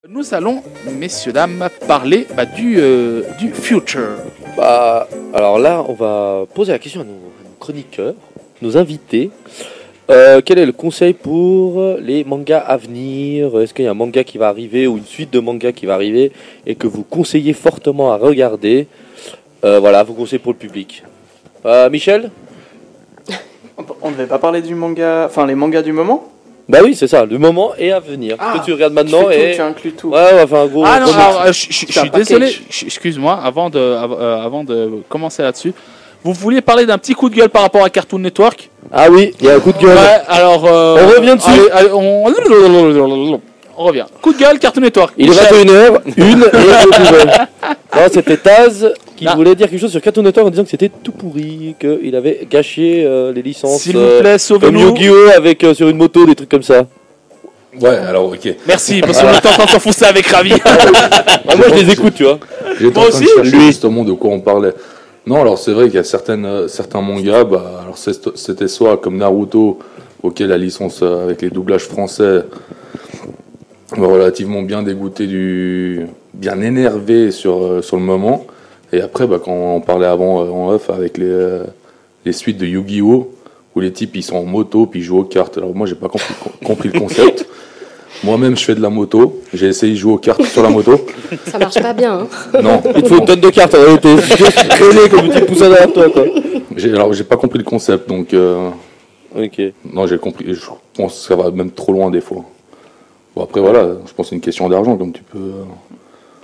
Nous allons, messieurs, dames, parler du future. Alors là, on va poser la question à nos chroniqueurs, nos invités. Quel est le conseil pour les mangas à venir? Est-ce qu'il y a un manga qui va arriver ou une suite de mangas qui va arriver et que vous conseillez fortement à regarder? Voilà, vos conseils pour le public. Michel? On ne devait pas parler du manga, enfin les mangas du moment? Bah oui, c'est ça, le moment et à venir. Que tu regardes maintenant tu inclus tout. Ouais, on va faire un gros... Ah non, gros alors, je suis désolé, excuse-moi, avant de commencer là-dessus, vous vouliez parler d'un petit coup de gueule par rapport à Cartoon Network? Ah oui, il y a un coup de gueule. Ouais, alors... on revient dessus. Allez, on revient. Coup de gueule, Cartoon Network. Il est 21h, une et deux nouvelles. Non, c'était Taz qui voulait dire quelque chose sur Cartoon Network en disant que c'était tout pourri, qu'il avait gâché les licences. S'il vous plaît, comme sauvez-nous. Yu-Gi-Oh! Avec sur une moto, des trucs comme ça. Ouais, alors ok. Merci, parce qu'on est en train de s'enfoncer avec Ravi. Moi je les écoute, tu vois. J'étais en Moi train de aussi, chercher justement de quoi on parlait. Non, alors c'est vrai qu'il y a certains mangas, alors c'était soit comme Naruto, auquel la licence avec les doublages français m'a relativement bien dégoûté, bien énervé sur le moment. Et après, quand on parlait avant en off avec les suites de Yu-Gi-Oh! Où les types ils sont en moto puis ils jouent aux cartes. Alors moi j'ai pas compris le concept. Moi-même je fais de la moto. J'ai essayé de jouer aux cartes sur la moto. Ça marche pas bien. Hein. Non. Il te faut une tonne de cartes, t'es traîné comme une petite poussade derrière toi, quoi. Alors j'ai pas compris le concept, donc Ok. non, j'ai compris. Je pense que ça va même trop loin des fois. Bon après voilà, je pense que c'est une question d'argent comme tu peux.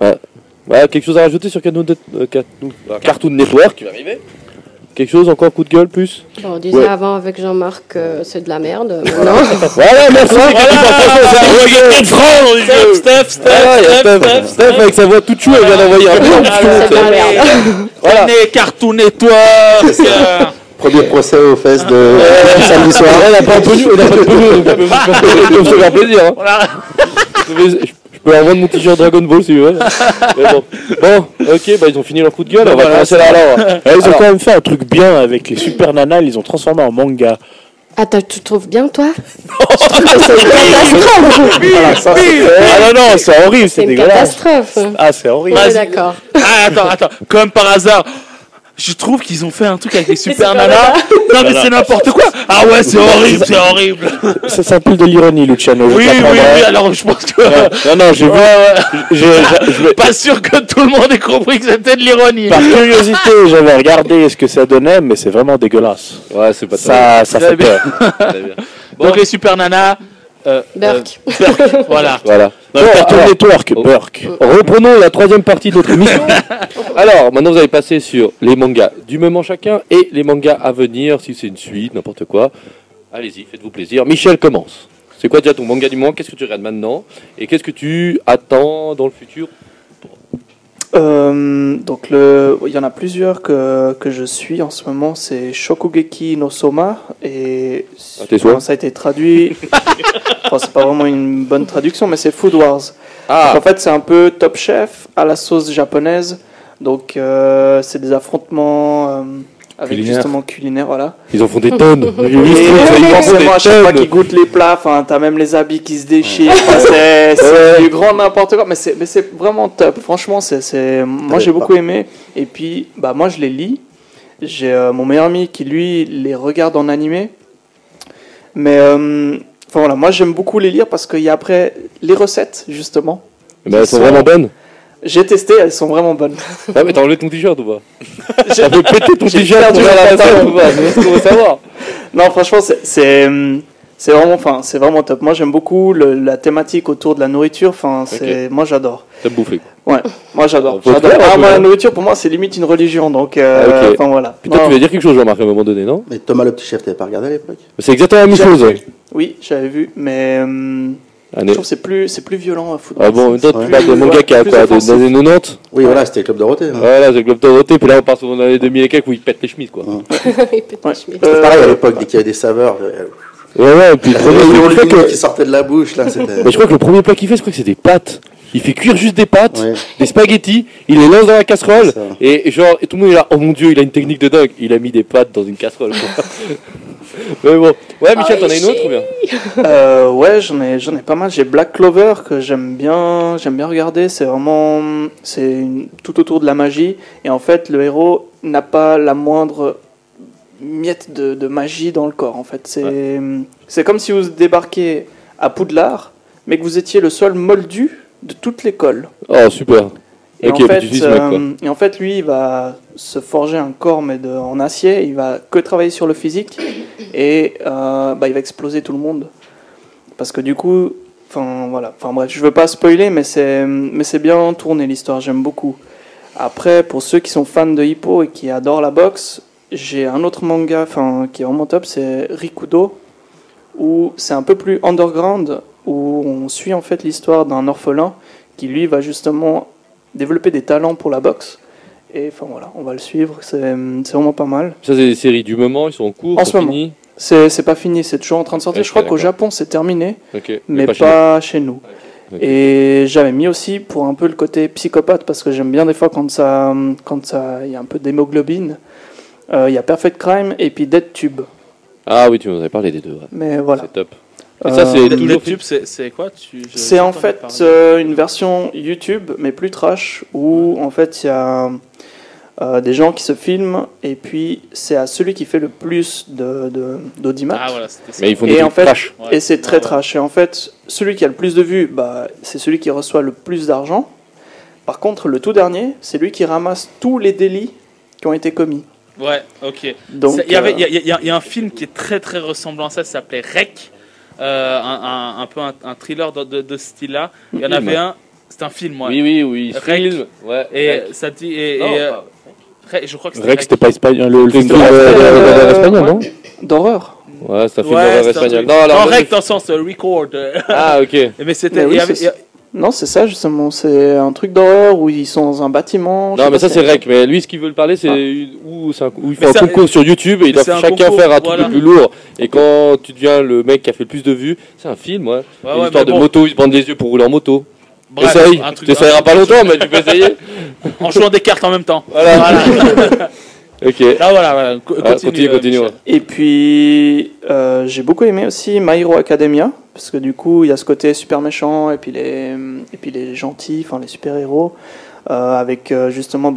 Ouais, quelque chose à rajouter sur Cartoon Network qui va arriver? Quelque chose, encore coup de gueule plus? Bon, on disait avant avec Jean-Marc que c'est de la merde. Maintenant, Voilà, merci. Steph avec sa voix toute chou, elle vient d'envoyer un peu en c'est de la merde. Voilà. Cartoon Network. Premier procès aux fesses de samedi soir. On n'a pas un peu nu, on n'a pas de peu nu, donc on peut se faire plaisir. Hein. Voilà. Je peux leur vendre mon t-shirt Dragon Ball si tu veux. Mais bon, ok, ils ont fini leur coup de gueule, on va commencer là alors. Ils ont quand même fait un truc bien avec les Super Nanas, ils les ont transformés en manga. Attends, tu trouves bien, toi? Je trouve que c'est une catastrophe. Ah non, c'est horrible, C'est c'est une dégueulasse. catastrophe. Ah, c'est horrible. Ouais, d'accord. Ah, attends, comme par hasard. Je trouve qu'ils ont fait un truc avec les Super Super Nanas. Nanas. Non mais c'est n'importe quoi. Ah ouais, c'est horrible, c'est horrible. Ça s'appelle de l'ironie, Luciano. Oui, alors je pense que... Non, j'ai vu. Pas sûr que tout le monde ait compris que c'était de l'ironie. Par curiosité, j'avais regardé ce que ça donnait, mais c'est vraiment dégueulasse. Ouais, c'est pas Ça fait peur. Donc les Super Nanas... Burk. Voilà. Dans Cartoon Network, Burk. Reprenons la troisième partie de notre émission. Alors, maintenant vous allez passer sur les mangas du moment chacun et les mangas à venir, si c'est une suite, n'importe quoi. Allez-y, faites-vous plaisir. Michel commence. C'est quoi déjà ton manga du moment? Qu'est-ce que tu regardes maintenant? Et qu'est-ce que tu attends dans le futur? Donc il y en a plusieurs que je suis en ce moment, c'est Shokugeki no Soma et ça a été traduit. Enfin, c'est pas vraiment une bonne traduction, mais c'est Food Wars. Donc, en fait, c'est un peu Top Chef à la sauce japonaise. Donc c'est des affrontements avec justement culinaire, voilà. Ils en font des tonnes. Forcément, à chaque fois qu'ils goûtent les plats, t'as même les habits qui se déchirent. C'est du grand n'importe quoi, mais c'est vraiment top. Franchement, moi j'ai beaucoup aimé. Et puis, moi je les lis. J'ai mon meilleur ami qui lui les regarde en animé. Mais voilà, moi j'aime beaucoup les lire parce qu'il y a après les recettes justement. Elles sont vraiment bonnes. J'ai testé, elles sont vraiment bonnes. Ah mais t'as enlevé ton t-shirt ou pas? Ça veut péter ton t-shirt pour la table ou pas? C'est ce qu'on veut savoir. Non, franchement, c'est vraiment top. Moi, j'aime beaucoup la thématique autour de la nourriture. Moi, j'adore. T'aimes bouffer? Ouais, moi, j'adore. La nourriture, pour moi, c'est limite une religion. Donc, voilà. Putain, tu voulais dire quelque chose, Jean-Marc, à un moment donné, non? Mais Thomas le petit chef, t'avais pas regardé à l'époque? C'est exactement la même chose. Oui, j'avais vu, mais je trouve que c'est plus violent à foutre. Ah bon, toi, tu parles de manga qui a quoi, des années 90? Oui, voilà, c'était le Club Dorothée. Voilà, c'est le Club Dorothée, puis là, on part sur l'année 2000 et quelques où ils pètent les chemises, quoi. C'était pareil à l'époque, dès qu'il y avait des saveurs. Ouais, et puis le premier qui sortait de la bouche, là, c'était. Mais je crois que le premier plat qu'il fait, je crois que c'est des pâtes. Il fait cuire juste des pâtes, des spaghettis, il les lance dans la casserole, et tout le monde est là, oh mon dieu, il a une technique de dingue. Il a mis des pâtes dans une casserole, quoi. Mais bon. Ouais, Michel, t'en as une autre ou bien? Ouais, j'en ai pas mal. J'ai Black Clover que j'aime bien regarder. C'est vraiment, tout autour de la magie. Et en fait, le héros n'a pas la moindre miette de magie dans le corps. En fait, c'est comme si vous débarquiez à Poudlard, mais que vous étiez le seul moldu de toute l'école. Oh, super. Et, ok, en fait, lui, il va se forger un corps mais en acier. Il va que travailler sur le physique et il va exploser tout le monde. Parce que du coup, bref, je veux pas spoiler, mais c'est bien tourné l'histoire. J'aime beaucoup. Après, pour ceux qui sont fans de hippo et qui adorent la boxe, j'ai un autre manga, qui est vraiment top, c'est Rikudo, où c'est un peu plus underground, où on suit en fait l'histoire d'un orphelin qui lui va justement développer des talents pour la boxe. Et on va le suivre, c'est vraiment pas mal. Ça, c'est des séries du moment, ils sont en cours, en ce moment. Fini. C'est pas fini, c'est toujours en train de sortir. Je crois qu'au Japon c'est terminé, mais pas chez nous. Et j'avais mis aussi pour un peu le côté psychopathe, parce que j'aime bien des fois quand il y a un peu d'hémoglobine. Il y a Perfect Crime et puis Dead Tube. Ah oui, tu nous avais parlé des deux. Ouais. Mais voilà. C'est top. Et ça, c'est Dead Tube, c'est quoi? C'est en fait une version YouTube, mais plus trash, où en fait il y a des gens qui se filment, et puis c'est à celui qui fait le plus d'audimat. Ah voilà, c'était ça. Mais ils font des trucs trash. Et c'est très trash. Et en fait, celui qui a le plus de vues, c'est celui qui reçoit le plus d'argent. Par contre, le tout dernier, c'est lui qui ramasse tous les délits qui ont été commis. Ouais, ok. Donc, il y a un film qui est très très ressemblant à ça, ça s'appelait Rec, un peu un thriller de ce style-là. Il y en avait un, c'est un film, ouais. Oui, Rec. Film. Ouais. Et Rec. Ça dit, je crois que c'était Rec, c'était pas espagnol, le film espagnol, non? D'horreur. Ouais, c'est un film d'horreur espagnol. Non, Rec dans le sens record. Ah, ok. Mais c'était. Non, c'est ça justement, c'est un truc d'horreur où ils sont dans un bâtiment. Non, mais ça c'est Rec, mais lui ce qu'il veut parler c'est où il fait un concours sur YouTube et il doit chacun faire un truc le plus lourd. Et quand tu deviens le mec qui a fait le plus de vues, c'est un film, ouais. Une histoire de moto, ils se bandent les yeux pour rouler en moto. Bref, essaye, tu essayeras pas longtemps, mais tu peux essayer. En jouant des cartes en même temps. Voilà. Ok. Ah voilà. Continue. Et puis j'ai beaucoup aimé aussi My Hero Academia, parce que du coup il y a ce côté super méchant et puis les gentils, les super héros, avec justement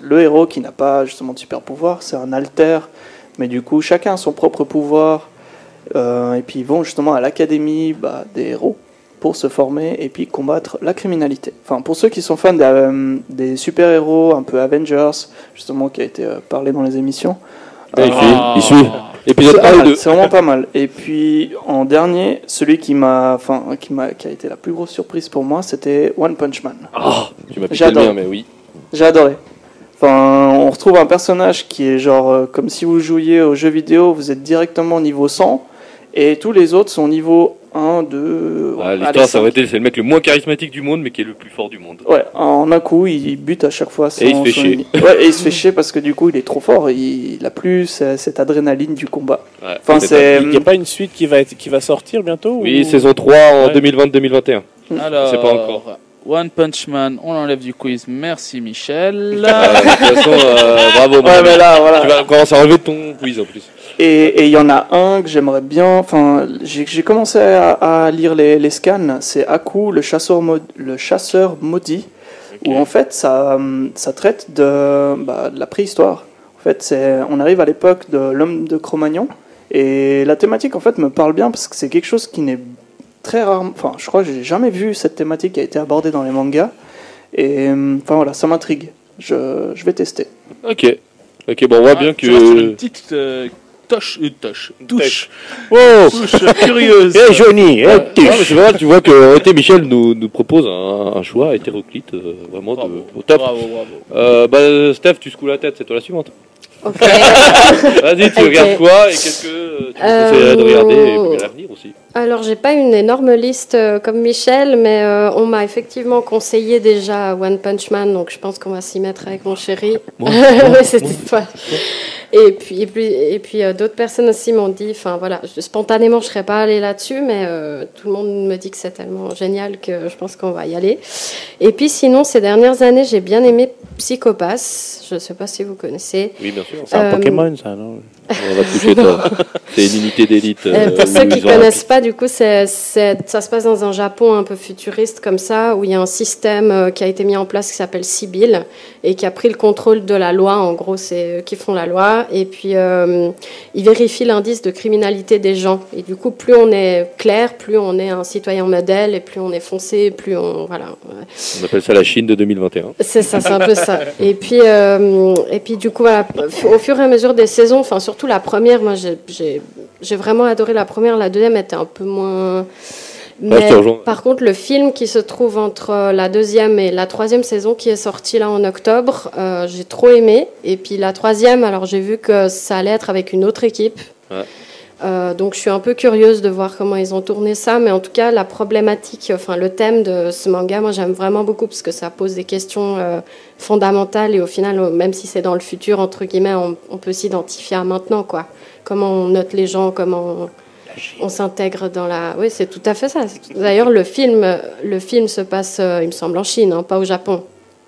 le héros qui n'a pas justement de super pouvoir, c'est un alter, mais du coup chacun a son propre pouvoir, et puis ils vont justement à l'académie des héros pour se former et puis combattre la criminalité. Enfin, pour ceux qui sont fans des super-héros, un peu Avengers, justement, qui a été parlé dans les émissions. Il suit. Épisode 1 et 2. C'est vraiment pas mal. Et puis, en dernier, celui qui a été la plus grosse surprise pour moi, c'était One Punch Man. Tu m'as piqué le mien, mais oui. J'ai adoré. Enfin, on retrouve un personnage qui est genre, comme si vous jouiez aux jeux vidéo, vous êtes directement au niveau 100, et tous les autres sont au niveau 1, 2... l'histoire, ça aurait été, c'est le mec le moins charismatique du monde, mais qui est le plus fort du monde. Ouais, en un coup, il bute à chaque fois. Et il se fait chier. Ouais, et il se fait chier parce que du coup, il est trop fort. Il a plus cette adrénaline du combat. Ouais, il n'y a pas une suite qui va sortir bientôt? Oui, saison 3 en 2020-2021. Alors, c'est pas encore. One Punch Man, on l'enlève du quiz. Merci Michel. De toute façon, bravo. Ouais, mais là, voilà. Tu vas commencer à enlever ton quiz en plus. Et il y en a un que j'aimerais bien. Enfin, j'ai commencé à lire les scans. C'est Aku, le chasseur maudit, où en fait ça traite de la préhistoire. En fait, on arrive à l'époque de l'homme de Cro-Magnon, et la thématique en fait me parle bien parce que c'est quelque chose qui n'est très rare. Enfin, je crois que j'ai jamais vu cette thématique qui a été abordée dans les mangas. Et voilà, ça m'intrigue. Je vais tester. Ok, bon, on voit bien que. Une petite touche curieuse. Johnny, non, mais c'est vrai, tu vois que Michel nous propose un choix hétéroclite vraiment au top. Bravo. Steph, tu secoues la tête, c'est toi la suivante. Ok. Vas-y, tu regardes quoi et qu'est-ce que tu conseillerais de regarder pour l'avenir aussi? Alors, j'ai pas une énorme liste comme Michel, mais on m'a effectivement conseillé déjà One Punch Man, donc je pense qu'on va s'y mettre avec mon chéri. C'était toi. Et puis d'autres personnes aussi m'ont dit, enfin voilà, spontanément je serais pas allée là-dessus, mais tout le monde me dit que c'est tellement génial que je pense qu'on va y aller. Et puis sinon, ces dernières années, j'ai bien aimé Psycho Pass. Je sais pas si vous connaissez. Oui, bien sûr. C'est un Pokémon, ça, non? On va toucher toi. C'est une unité d'élite. Pour ceux qui ne connaissent pas, du coup, ça se passe dans un Japon un peu futuriste comme ça, où il y a un système qui a été mis en place qui s'appelle Sibyl et qui a pris le contrôle de la loi. En gros, c'est eux qui font la loi. Et puis, ils vérifient l'indice de criminalité des gens. Et du coup, plus on est clair, plus on est un citoyen modèle, et plus on est foncé, plus on... Voilà. On appelle ça la Chine de 2021. C'est ça, c'est un peu ça. Et puis du coup, voilà, au fur et à mesure des saisons, enfin surtout la première, moi j'ai vraiment adoré la première, la deuxième était un peu moins... Mais par contre, le film qui se trouve entre la deuxième et la troisième saison, qui est sorti là en octobre, j'ai trop aimé. Et puis la troisième, alors j'ai vu que ça allait être avec une autre équipe. Ouais. Donc je suis un peu curieuse de voir comment ils ont tourné ça, mais en tout cas la problématique, enfin le thème de ce manga, moi j'aime vraiment beaucoup parce que ça pose des questions fondamentales et au final, même si c'est dans le futur entre guillemets, on peut s'identifier à maintenant quoi. Comment on note les gens, comment on s'intègre dans la... Oui, c'est tout à fait ça. D'ailleurs le film se passe, il me semble, en Chine, hein, pas au Japon.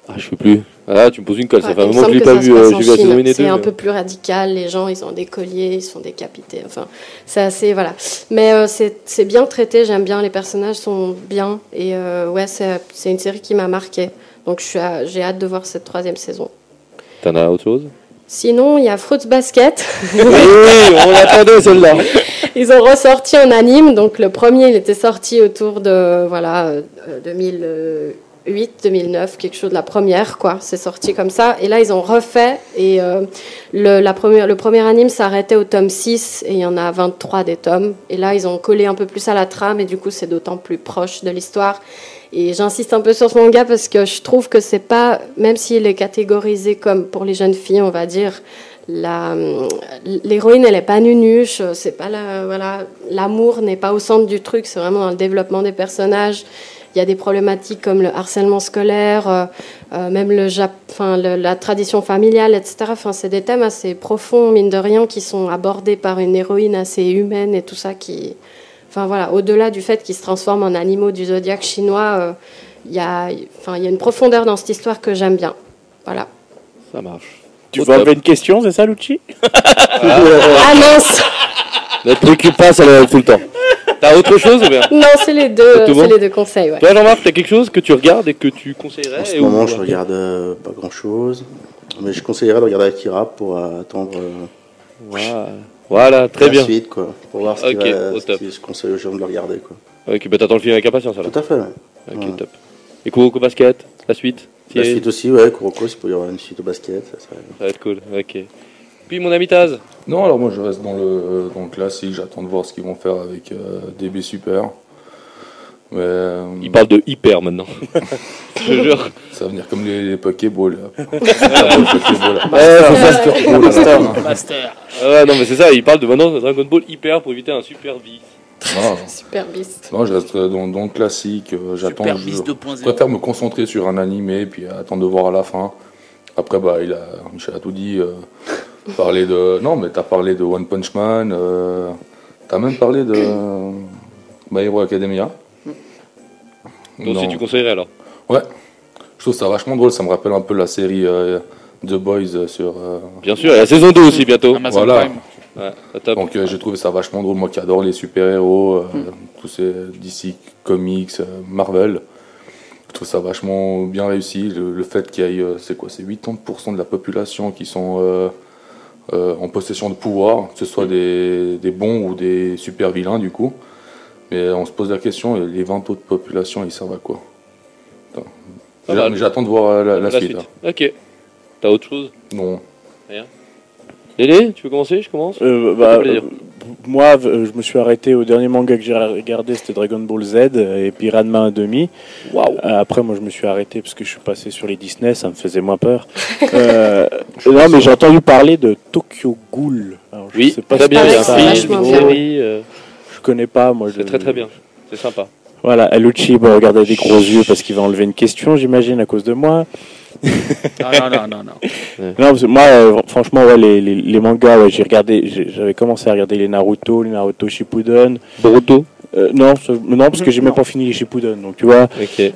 Ah, je sais plus. Ah, tu me poses une colle. Ça fait un moment que je l'ai pas vu. J'ai vu la saison 1 et 2. C'est un peu plus radical. Les gens, ils ont des colliers, ils sont décapités. Enfin, c'est assez... Voilà. Mais c'est bien traité. J'aime bien. Les personnages sont bien. Et ouais, c'est une série qui m'a marquée. Donc, j'ai hâte de voir cette troisième saison. T'en as autre chose? Sinon, il y a Fruits Basket. Oui, on l'attendait celle-là. Ils ont ressorti un anime. Donc, le premier, il était sorti autour de 2008, quelque chose de la première, quoi. C'est sorti comme ça. Et là, ils ont refait. Et le premier anime s'arrêtait au tome 6. Et il y en a 23 des tomes. Et là, ils ont collé un peu plus à la trame. Et du coup, c'est d'autant plus proche de l'histoire. Et j'insiste un peu sur ce manga parce que je trouve que c'est pas, même s'il est catégorisé comme pour les jeunes filles, on va dire, l'héroïne, elle est pas nunuche. C'est pas l'amour n'est pas au centre du truc. C'est vraiment dans le développement des personnages. Il y a des problématiques comme le harcèlement scolaire, même la tradition familiale, etc. Enfin, c'est des thèmes assez profonds, mine de rien, qui sont abordés par une héroïne assez humaine et tout ça. Enfin, voilà, au-delà du fait qu'ils se transforment en animaux du zodiaque chinois, il y a une profondeur dans cette histoire que j'aime bien. Voilà. Ça marche. Tu veux enlever une question, c'est ça, Lucci? Ah mince. Ne te préoccupe pas, ça va tout le temps. T'as autre chose ou bien? Non, c'est les deux conseils. Ouais. Toi, Jean-Marc, t'as quelque chose que tu regardes et que tu conseillerais? En ce moment, je regarde pas grand-chose, mais je conseillerais de regarder Akira pour attendre voilà, très bien. La suite, quoi, pour voir ce que je conseille aux gens de le regarder, quoi. Ok, bah t'attends le film avec impatience alors. Tout à fait, ouais. Ok, top. Et Kuroko Basket, la suite? La suite aussi, ouais, Kuroko, s'il peut y avoir une suite au basket, ça va être cool, ok. Puis mon ami Taz? Non, alors moi je reste dans le classique, j'attends de voir ce qu'ils vont faire avec DB Super. Mais, il parle de hyper maintenant. Je te jure. Ça va venir comme les Pokéballs. Master. Non mais c'est ça, il parle de maintenant de Dragon Ball Hyper pour éviter un Super Beast. Super Beast. Non, je reste dans le classique. J'attends. Je préfère me concentrer sur un animé puis attendre de voir à la fin. Après, Michel a tout dit. Non, mais t'as parlé de One Punch Man. T'as même parlé de My Hero Academia. Donc si tu conseillerais alors? Ouais. Je trouve ça vachement drôle. Ça me rappelle un peu la série The Boys sur. Bien sûr, et la saison 2 aussi bientôt. Amazon Prime. Ouais, donc j'ai trouvé ça vachement drôle. Moi qui adore les super-héros, tous ces DC Comics, Marvel. Je trouve ça vachement bien réussi. Le fait qu'il y ait, c'est 80% de la population qui sont en possession de pouvoir, que ce soit des bons ou des super vilains du coup. Mais on se pose la question, les 20 autres populations, ils servent à quoi? Mais j'attends de voir la suite. Ok. T'as autre chose? Non. Rien. Dédé, tu veux commencer? Je commence? Moi, je me suis arrêté au dernier manga que j'ai regardé, c'était Dragon Ball Z et puis Ranma 1,5. Waouh. Après, moi, je me suis arrêté parce que je suis passé sur les Disney, ça me faisait moins peur. Non, mais j'ai entendu parler de Tokyo Ghoul. Alors, je sais pas très bien, il y a un film, une série. Je connais pas, moi. C'est très bien, c'est sympa. Voilà, Lucci regardait des gros yeux parce qu'il va enlever une question, j'imagine, à cause de moi. Non. Non, parce que moi, franchement, ouais, les mangas, ouais, j'avais commencé à regarder les Naruto Shippuden. Boruto? Non, parce que j'ai même pas fini les Shippuden, donc tu vois. Okay.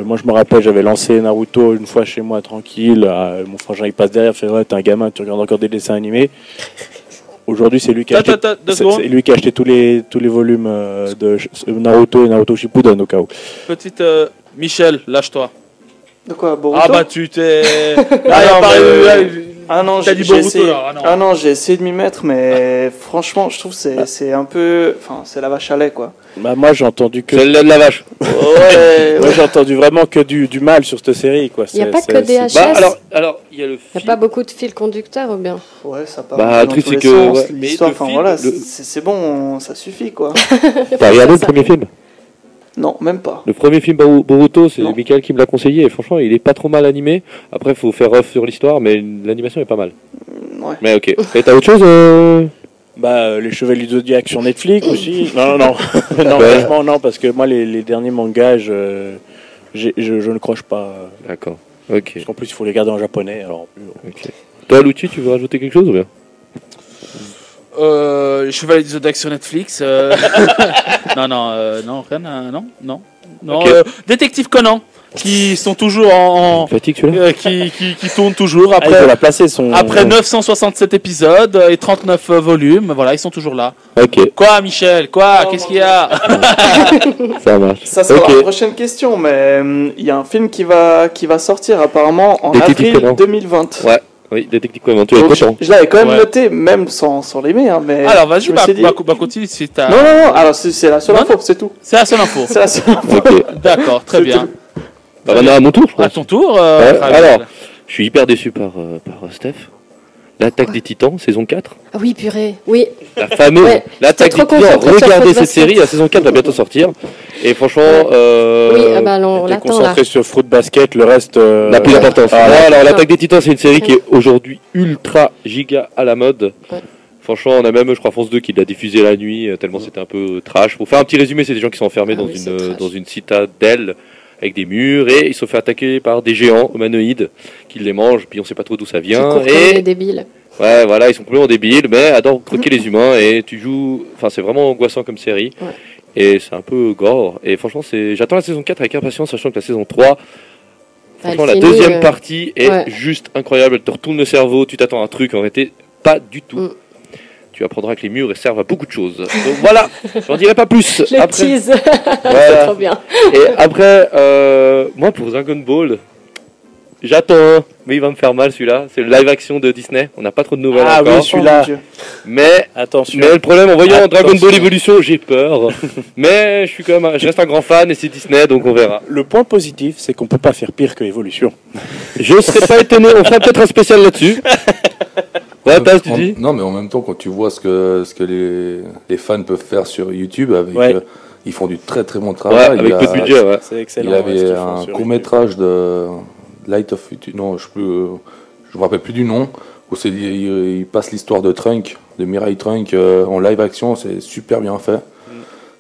Moi, je me rappelle, j'avais lancé Naruto une fois chez moi, tranquille. Mon frangin, il passe derrière, il fait ouais, t'es un gamin, tu regardes encore des dessins animés. Aujourd'hui, c'est lui qui a acheté. C'est lui qui a acheté tous les volumes de Naruto et Naruto Shippuden au cas où. Petite Michel, lâche-toi. De quoi, Boruto? Ah bah tu t'es. T'as dit Boruto essayé... là. Ah non, j'ai essayé de m'y mettre, mais franchement, je trouve que c'est un peu. Enfin, c'est la vache à lait, quoi. Bah, moi, j'ai entendu que. C'est le lait de la vache. Ouais. Moi, j'ai entendu vraiment que du mal sur cette série, quoi. Il n'y a pas que DHS. Bah, alors, il y a le. Il n'y a pas beaucoup de fils conducteurs, ou bien? Ouais, ça part. Bah, le truc, c'est que. L'histoire, enfin voilà, c'est bon, ça suffit, quoi. T'as regardé le premier film? Non, même pas. Le premier film Boruto, c'est Michael qui me l'a conseillé et franchement, il est pas trop mal animé. Après, il faut faire off sur l'histoire, mais l'animation est pas mal. Ouais. Mais ok. Et t'as autre chose Bah, les Chevaliers du Zodiac sur Netflix aussi. Non, non, franchement, non, parce que moi, les derniers mangas, je ne croche pas. D'accord. Ok. Parce qu'en plus, il faut les garder en japonais. Alors. Ok. Toi, Lucci, tu veux rajouter quelque chose ou bien? Les Chevaliers du Zodiac sur Netflix. Non, rien. Non. Okay. Détective Conan, qui sont toujours en fatigue celui-là. qui tournent toujours après. Il faut la placer après 967 épisodes et 39 volumes. Voilà, ils sont toujours là. Ok. Quoi, Michel? Quoi? Qu'est-ce qu'il y a? Ça marche. Ça sera la prochaine question, mais il y a un film qui va sortir apparemment en avril 2020. Ouais. Oui, Détective Conan, tu es content. Je l'avais quand même noté, même sans l'aimer. Hein, mais alors, vas-y, continue si t'as. Non, alors c'est la seule info, c'est tout. C'est la seule info. C'est la seule info. Ok. D'accord, très bien. Bah, maintenant, à mon tour, je pense. À ton tour. Alors, je suis hyper déçu par Steph. L'Attaque des Titans, saison 4. Ah oui, purée, oui. La fameuse L'Attaque des Titans. Regardez cette série, la saison 4 va bientôt sortir. Et franchement, oui, on l'attend concentré là. sur Fruit Basket, le reste n'a plus d'importance. Alors, l'Attaque des Titans, c'est une série qui est aujourd'hui ultra giga à la mode. Ouais. Franchement, on a même, je crois, France 2 qui l'a diffusé la nuit, tellement c'était un peu trash. Pour faire un petit résumé, c'est des gens qui sont enfermés dans une citadelle avec des murs et ils sont fait attaquer par des géants humanoïdes qui les mangent, puis on sait pas trop d'où ça vient. Et des débiles. Ouais, voilà, ils sont complètement débiles, mais adorent croquer les humains et tu joues. Enfin, c'est vraiment angoissant comme série. Ouais. Et c'est un peu gore. Et franchement, j'attends la saison 4 avec impatience, sachant que la saison 3, franchement, la deuxième partie est juste incroyable. Elle te retourne le cerveau, tu t'attends à un truc, en réalité, pas du tout. Tu apprendras que les murs servent à beaucoup de choses. Donc voilà, j'en dirai pas plus. Je après, tease. C'est trop bien. Et après, moi pour Dragon Ball, j'attends, mais il va me faire mal celui-là. C'est le live action de Disney. On n'a pas trop de nouvelles encore. Ah oui, celui-là. Mais attention. Mais le problème, en voyant Dragon Ball Evolution, j'ai peur. Mais je reste un grand fan et c'est Disney, donc on verra. Le point positif, c'est qu'on peut pas faire pire que Evolution. Je serais pas étonné. On fera peut-être un spécial là-dessus. Ouais, tu dis. Non, mais en même temps, quand tu vois ce que les fans peuvent faire sur YouTube, avec, ils font du très très bon travail. Ouais, avec peu de budget, ouais. C'est excellent. Il avait un court-métrage de Light of Future. Non, je me rappelle plus du nom. Où il passe l'histoire de Trunk, de Mirai Trunk en live action. C'est super bien fait.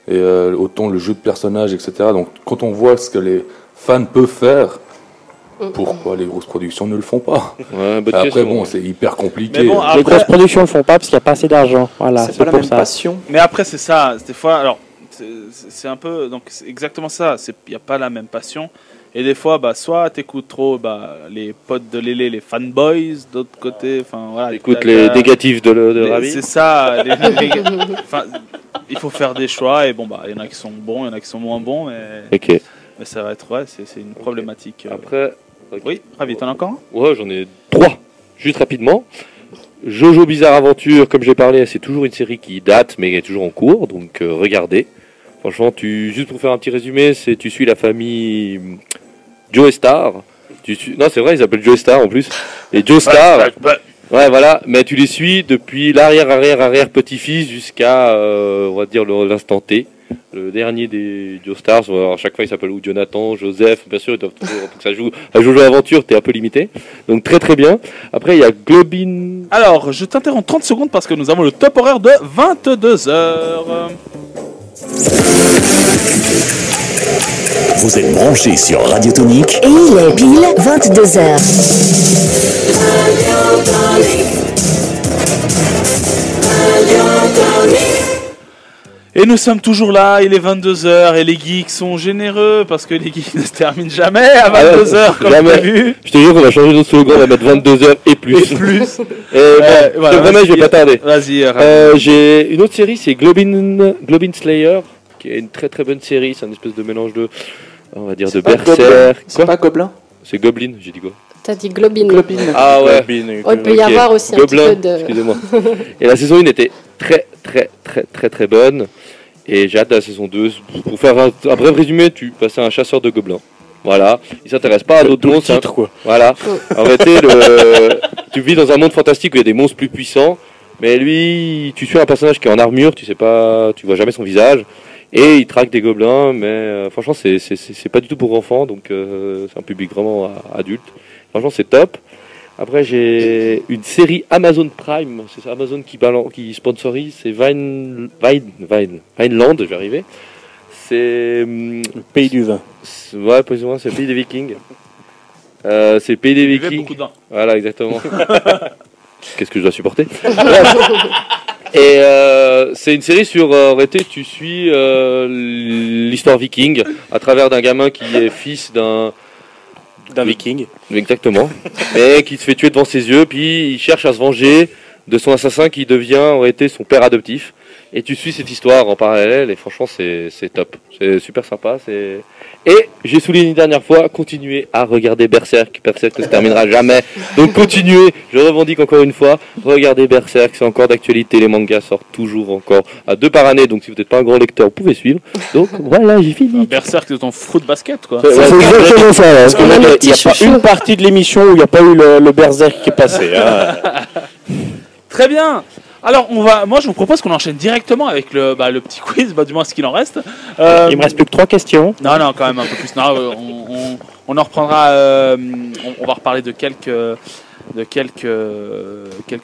Et autant le jeu de personnages, etc. Donc, quand on voit ce que les fans peuvent faire. Pourquoi les grosses productions ne le font pas? Après, bon, c'est hyper compliqué. Bon, après, les grosses productions ne le font pas parce qu'il n'y a pas assez d'argent. Voilà, c'est pas la même passion. Mais après, c'est ça. Des fois, alors, c'est un peu. Donc, c'est exactement ça. Il n'y a pas la même passion. Et des fois, soit t'écoutes trop les potes de Lélé, les fanboys, d'autre côté. Enfin, voilà. Écoute les négatifs de Ravi. C'est ça. Il faut faire des choix. Et bon, il y en a qui sont bons, il y en a qui sont moins bons. Ok. Mais ça va être, c'est une problématique. Après. Oui, Ravi, t'en as encore un? Ouais, j'en ai 3. Juste rapidement. Jojo Bizarre Aventure, comme j'ai parlé, c'est toujours une série qui date, mais qui est toujours en cours, donc regardez. Franchement, juste pour faire un petit résumé, tu suis la famille Joe Star. Non, c'est vrai, ils s'appellent Joe Star en plus. Et Joe Star, ouais, voilà, mais tu les suis depuis l'arrière petit-fils jusqu'à, on va dire, l'instant T. Le dernier des Joe Stars, alors à chaque fois il s'appelle ou Jonathan, Joseph, bien sûr, ils doivent toujours, pour que ça joue à Jojo Aventure, t'es un peu limité. Donc très très bien. Après il y a Globin. Alors, je t'interromps 30 secondes parce que nous avons le top horaire de 22h. Vous êtes branchés sur Radio Tonique. Et il est pile 22h. Et nous sommes toujours là, il est 22h et les geeks sont généreux parce que les geeks ne se terminent jamais à 22h comme prévu. Je te jure qu'on a changé notre slogan, on va mettre 22h et plus. Et plus. Voilà, vraiment, je vais pas tarder. Vas-y. J'ai une autre série, c'est Globin Slayer, qui est une très très bonne série. C'est un espèce de mélange de, on va dire, de Berserk. C'est pas Gobelin? C'est Goblin, j'ai dit quoi? T'as dit Globin. Ah ouais. Il peut y avoir aussi Gobelin, un petit peu de... excusez-moi. Et la saison 1 était très bonne. Et j'ai hâte de la saison 2. Pour faire un bref résumé, tu passes à un chasseur de gobelins. Voilà. Il s'intéresse pas à d'autres monstres. Titre, quoi. Voilà. En réalité, tu vis dans un monde fantastique où il y a des monstres plus puissants. Mais lui, tu suis un personnage qui est en armure, tu sais pas, tu vois jamais son visage. Et il traque des gobelins, mais franchement, c'est pas du tout pour enfants. Donc c'est un public vraiment adulte. Franchement, c'est top. Après, j'ai une série Amazon Prime, c'est Amazon qui sponsorise, c'est Vineland, je vais arriver. C'est le pays du vin. Ouais, précisément, c'est le pays des Vikings. C'est le pays des Vikings. Beaucoup de vin. Voilà, exactement. Qu'est-ce que je dois supporter? Et c'est une série sur, en réalité, tu suis l'histoire viking à travers d'un gamin qui est fils d'un viking. Exactement. Mais qui se fait tuer devant ses yeux, puis il cherche à se venger de son assassin qui devient en réalité son père adoptif. Et tu suis cette histoire en parallèle et franchement c'est top. C'est super sympa. Et j'ai souligné une dernière fois, continuez à regarder Berserk. Berserk ne se terminera jamais. Donc continuez, je revendique encore une fois, regardez Berserk, c'est encore d'actualité. Les mangas sortent toujours encore à 2 par année. Donc si vous n'êtes pas un grand lecteur, vous pouvez suivre. Donc voilà, j'ai fini. Berserk, c'est ton foot basket quoi. C'est exactement ça. Parce qu'il n'y a pas une partie de l'émission où il n'y a pas eu le Berserk qui est passé. Hein. Très bien. Alors, moi, je vous propose qu'on enchaîne directement avec le petit quiz, du moins ce qu'il en reste. Il me reste plus que 3 questions. Non, quand même un peu plus. Non, on en reprendra. On va reparler de quelques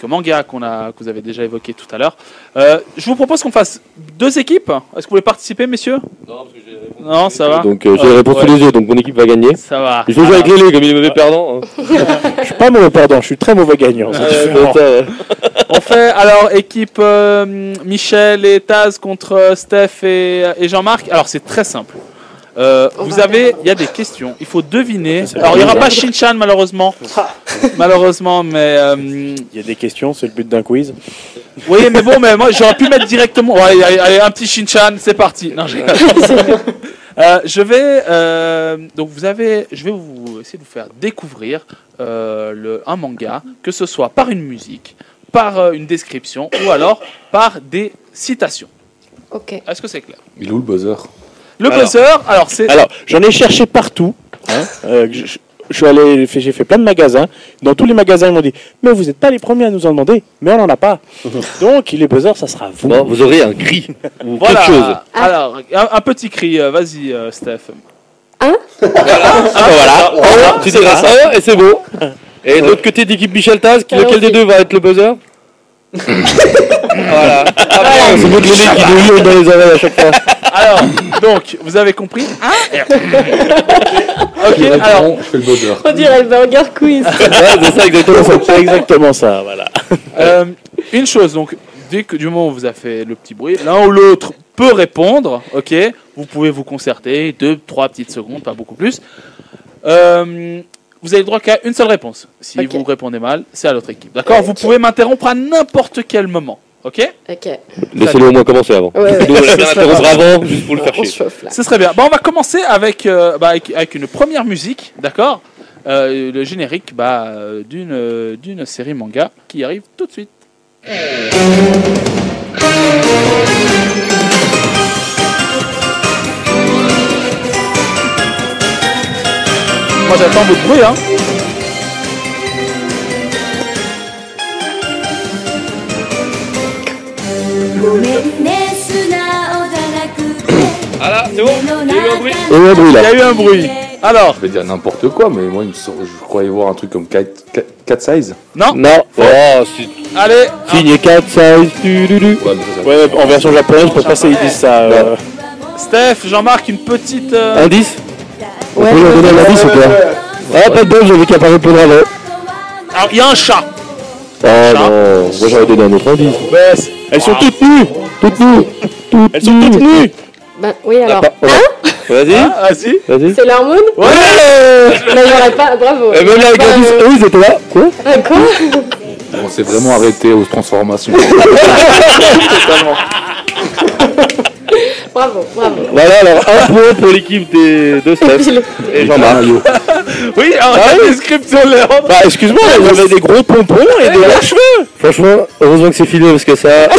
mangas que vous avez déjà évoqués tout à l'heure. Je vous propose qu'on fasse 2 équipes. Est-ce que vous voulez participer, messieurs? Non, parce que j'ai répondu. Non, ça va. Donc j'ai les réponses tous les yeux, donc mon équipe va gagner. Ça va. Je vais jouer avec Lélé comme il est mauvais perdant. Hein. Je suis pas mauvais perdant, je suis très mauvais gagnant. On fait alors équipe Michel et Taz contre Steph et Jean-Marc. Alors c'est très simple. Il y a des questions. Il faut deviner. Alors il n'y aura pas Shin-Chan malheureusement. Malheureusement, mais il y a des questions. C'est le but d'un quiz. Oui, mais bon, moi j'aurais pu mettre directement. Ouais, allez, un petit Shin-Chan, c'est parti. Non, je vais vous essayer de vous faire découvrir un manga, que ce soit par une musique, par une description ou alors par des citations. Ok. Est-ce que c'est clair? Il est où le buzzer? Le buzzer, c'est... Alors, j'en ai cherché partout. Hein, j'ai fait plein de magasins. Dans tous les magasins, ils m'ont dit « Mais vous n'êtes pas les premiers à nous en demander, mais on n'en a pas. » Donc, les buzzers, ça sera vous. Bon, vous aurez un cri ou voilà. quelque chose. Alors, un petit cri. Vas-y, Steph. Voilà. Tu diras ça et c'est bon. Et de l'autre côté d'équipe Michel Taz, lequel des deux va être le buzzer? Voilà. C'est mieux que les mecs qui nous hurlent dans les oreilles à chaque fois. Alors, donc, vous avez compris? Ok, alors. Je fais le buzzer. On dirait le Burger Quiz. C'est ça, exactement ça. C'est exactement ça, voilà. Une chose, donc, du moment où vous avez fait le petit bruit, l'un ou l'autre peut répondre, ok? Vous pouvez vous concerter, 2-3 petites secondes, pas beaucoup plus. Vous avez le droit qu'à une seule réponse. Si vous répondez mal, c'est à l'autre équipe. D'accord? Vous pouvez m'interrompre à n'importe quel moment. Ok? Laissez-le au moins commencer avant. Ouais. Nous, on l'a interrompre avant, juste pour le faire chier. Ce serait bien. On va commencer avec une première musique, d'accord? Le générique d'une série manga qui arrive tout de suite. Moi j'attends votre bruit, hein. Ah là, c'est bon. Il y a eu un bruit. Il y a eu un bruit. Alors, Je vais dire n'importe quoi, mais moi je croyais voir un truc comme Cat Size. non. Oh, si. Allez. Signé 4, 16, Ouais, mais ça, Ouais, en version japonaise, pour passer, ils disent ça. Steph, Jean-Marc, une petite. Indice. Ouais. On peut leur donner un indice ou quoi? Ah, pas de bol, j'avais qu'à pas répondre avant. Alors, il y a un chat. Oh non, moi j'aurais donné un autre indice. Elles sont toutes nues. Elles sont toutes nues. Ben, oui, alors. Vas-y. Vas-y. C'est l'hormone. Ouais. Mais j'aurais pas. Bravo. Et même là, avec eux, ils étaient là. Quoi? Quoi? On s'est vraiment arrêté aux transformations. Bravo. Voilà, alors un point pour l'équipe de Steph et Jean-Marc. Oui, alors la description de Léandre. Bah, excuse-moi, vous avez des gros pompons et des longs cheveux. Franchement, heureusement que c'est filé parce que ça.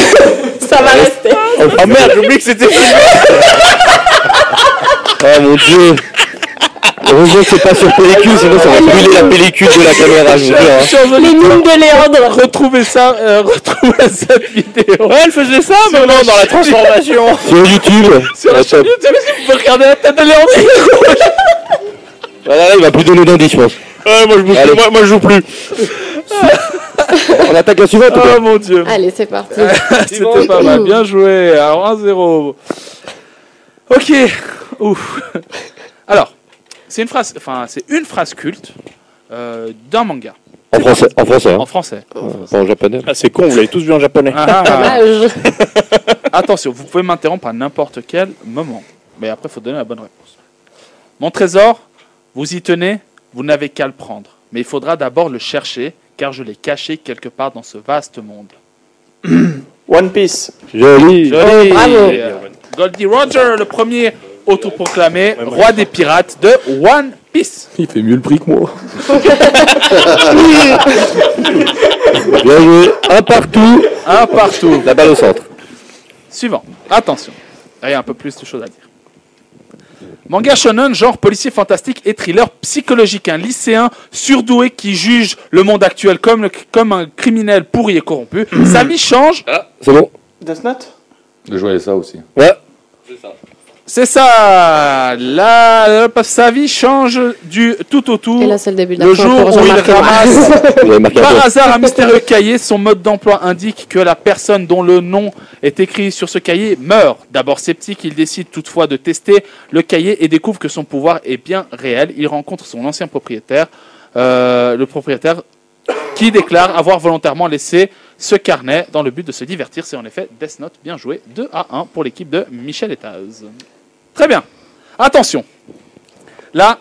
Ça va rester. Oh merde, j'ai oublié que c'était filmé. Oh mon dieu. Heureusement que c'est pas sur pellicule, sinon ça va brûler la pellicule de la caméra, je vous jure. Les mines de Léandre. Retrouvez cette vidéo. Ouais, elle faisait ça, mais non, dans la transformation. Sur YouTube. Sur la chaîne YouTube, vous pouvez regarder la tête de Léandre. Voilà, là, il va plus donner d'indice, je pense. Ouais, moi je joue plus. On attaque la suivante ou pas? Oh mon dieu. Allez, c'est parti. C'était pas mal, bien joué. Alors 1-0. Ok. Ouf. Alors, c'est une phrase culte d'un manga. En français, hein. En français. Pas en japonais. Ah, c'est con, vous l'avez tous vu en japonais. Dommage. Attention, vous pouvez m'interrompre à n'importe quel moment. Mais après, il faut donner la bonne réponse. Mon trésor, vous y tenez, vous n'avez qu'à le prendre. Mais il faudra d'abord le chercher, car je l'ai caché quelque part dans ce vaste monde. One Piece. Joli. Bravo. Goldie Roger, le premier autoproclamé roi des pirates de One Piece. Il fait mieux le prix que moi. Bien joué. Un partout. La balle au centre. Suivant. Attention. Il y a un peu plus de choses à dire. Manga shonen, genre policier fantastique et thriller psychologique. Un lycéen surdoué qui juge le monde actuel comme un criminel pourri et corrompu. Sa vie change. C'est bon. Death Note. Je jouais ça aussi. Ouais. C'est ça. Sa vie change du tout au tout. Et là, c'est le début de la Le fin jour pour où il Jean-Marc et moi. ramasse Vous avez marqué un par point. hasard un mystérieux cahier. Son mode d'emploi indique que la personne dont le nom est écrit sur ce cahier meurt. D'abord sceptique, il décide toutefois de tester le cahier et découvre que son pouvoir est bien réel. Il rencontre son ancien propriétaire, le propriétaire qui déclare avoir volontairement laissé ce carnet dans le but de se divertir. C'est en effet Death Note. Bien joué. 2-1 pour l'équipe de Michel Etaz. Très bien. Attention. Là,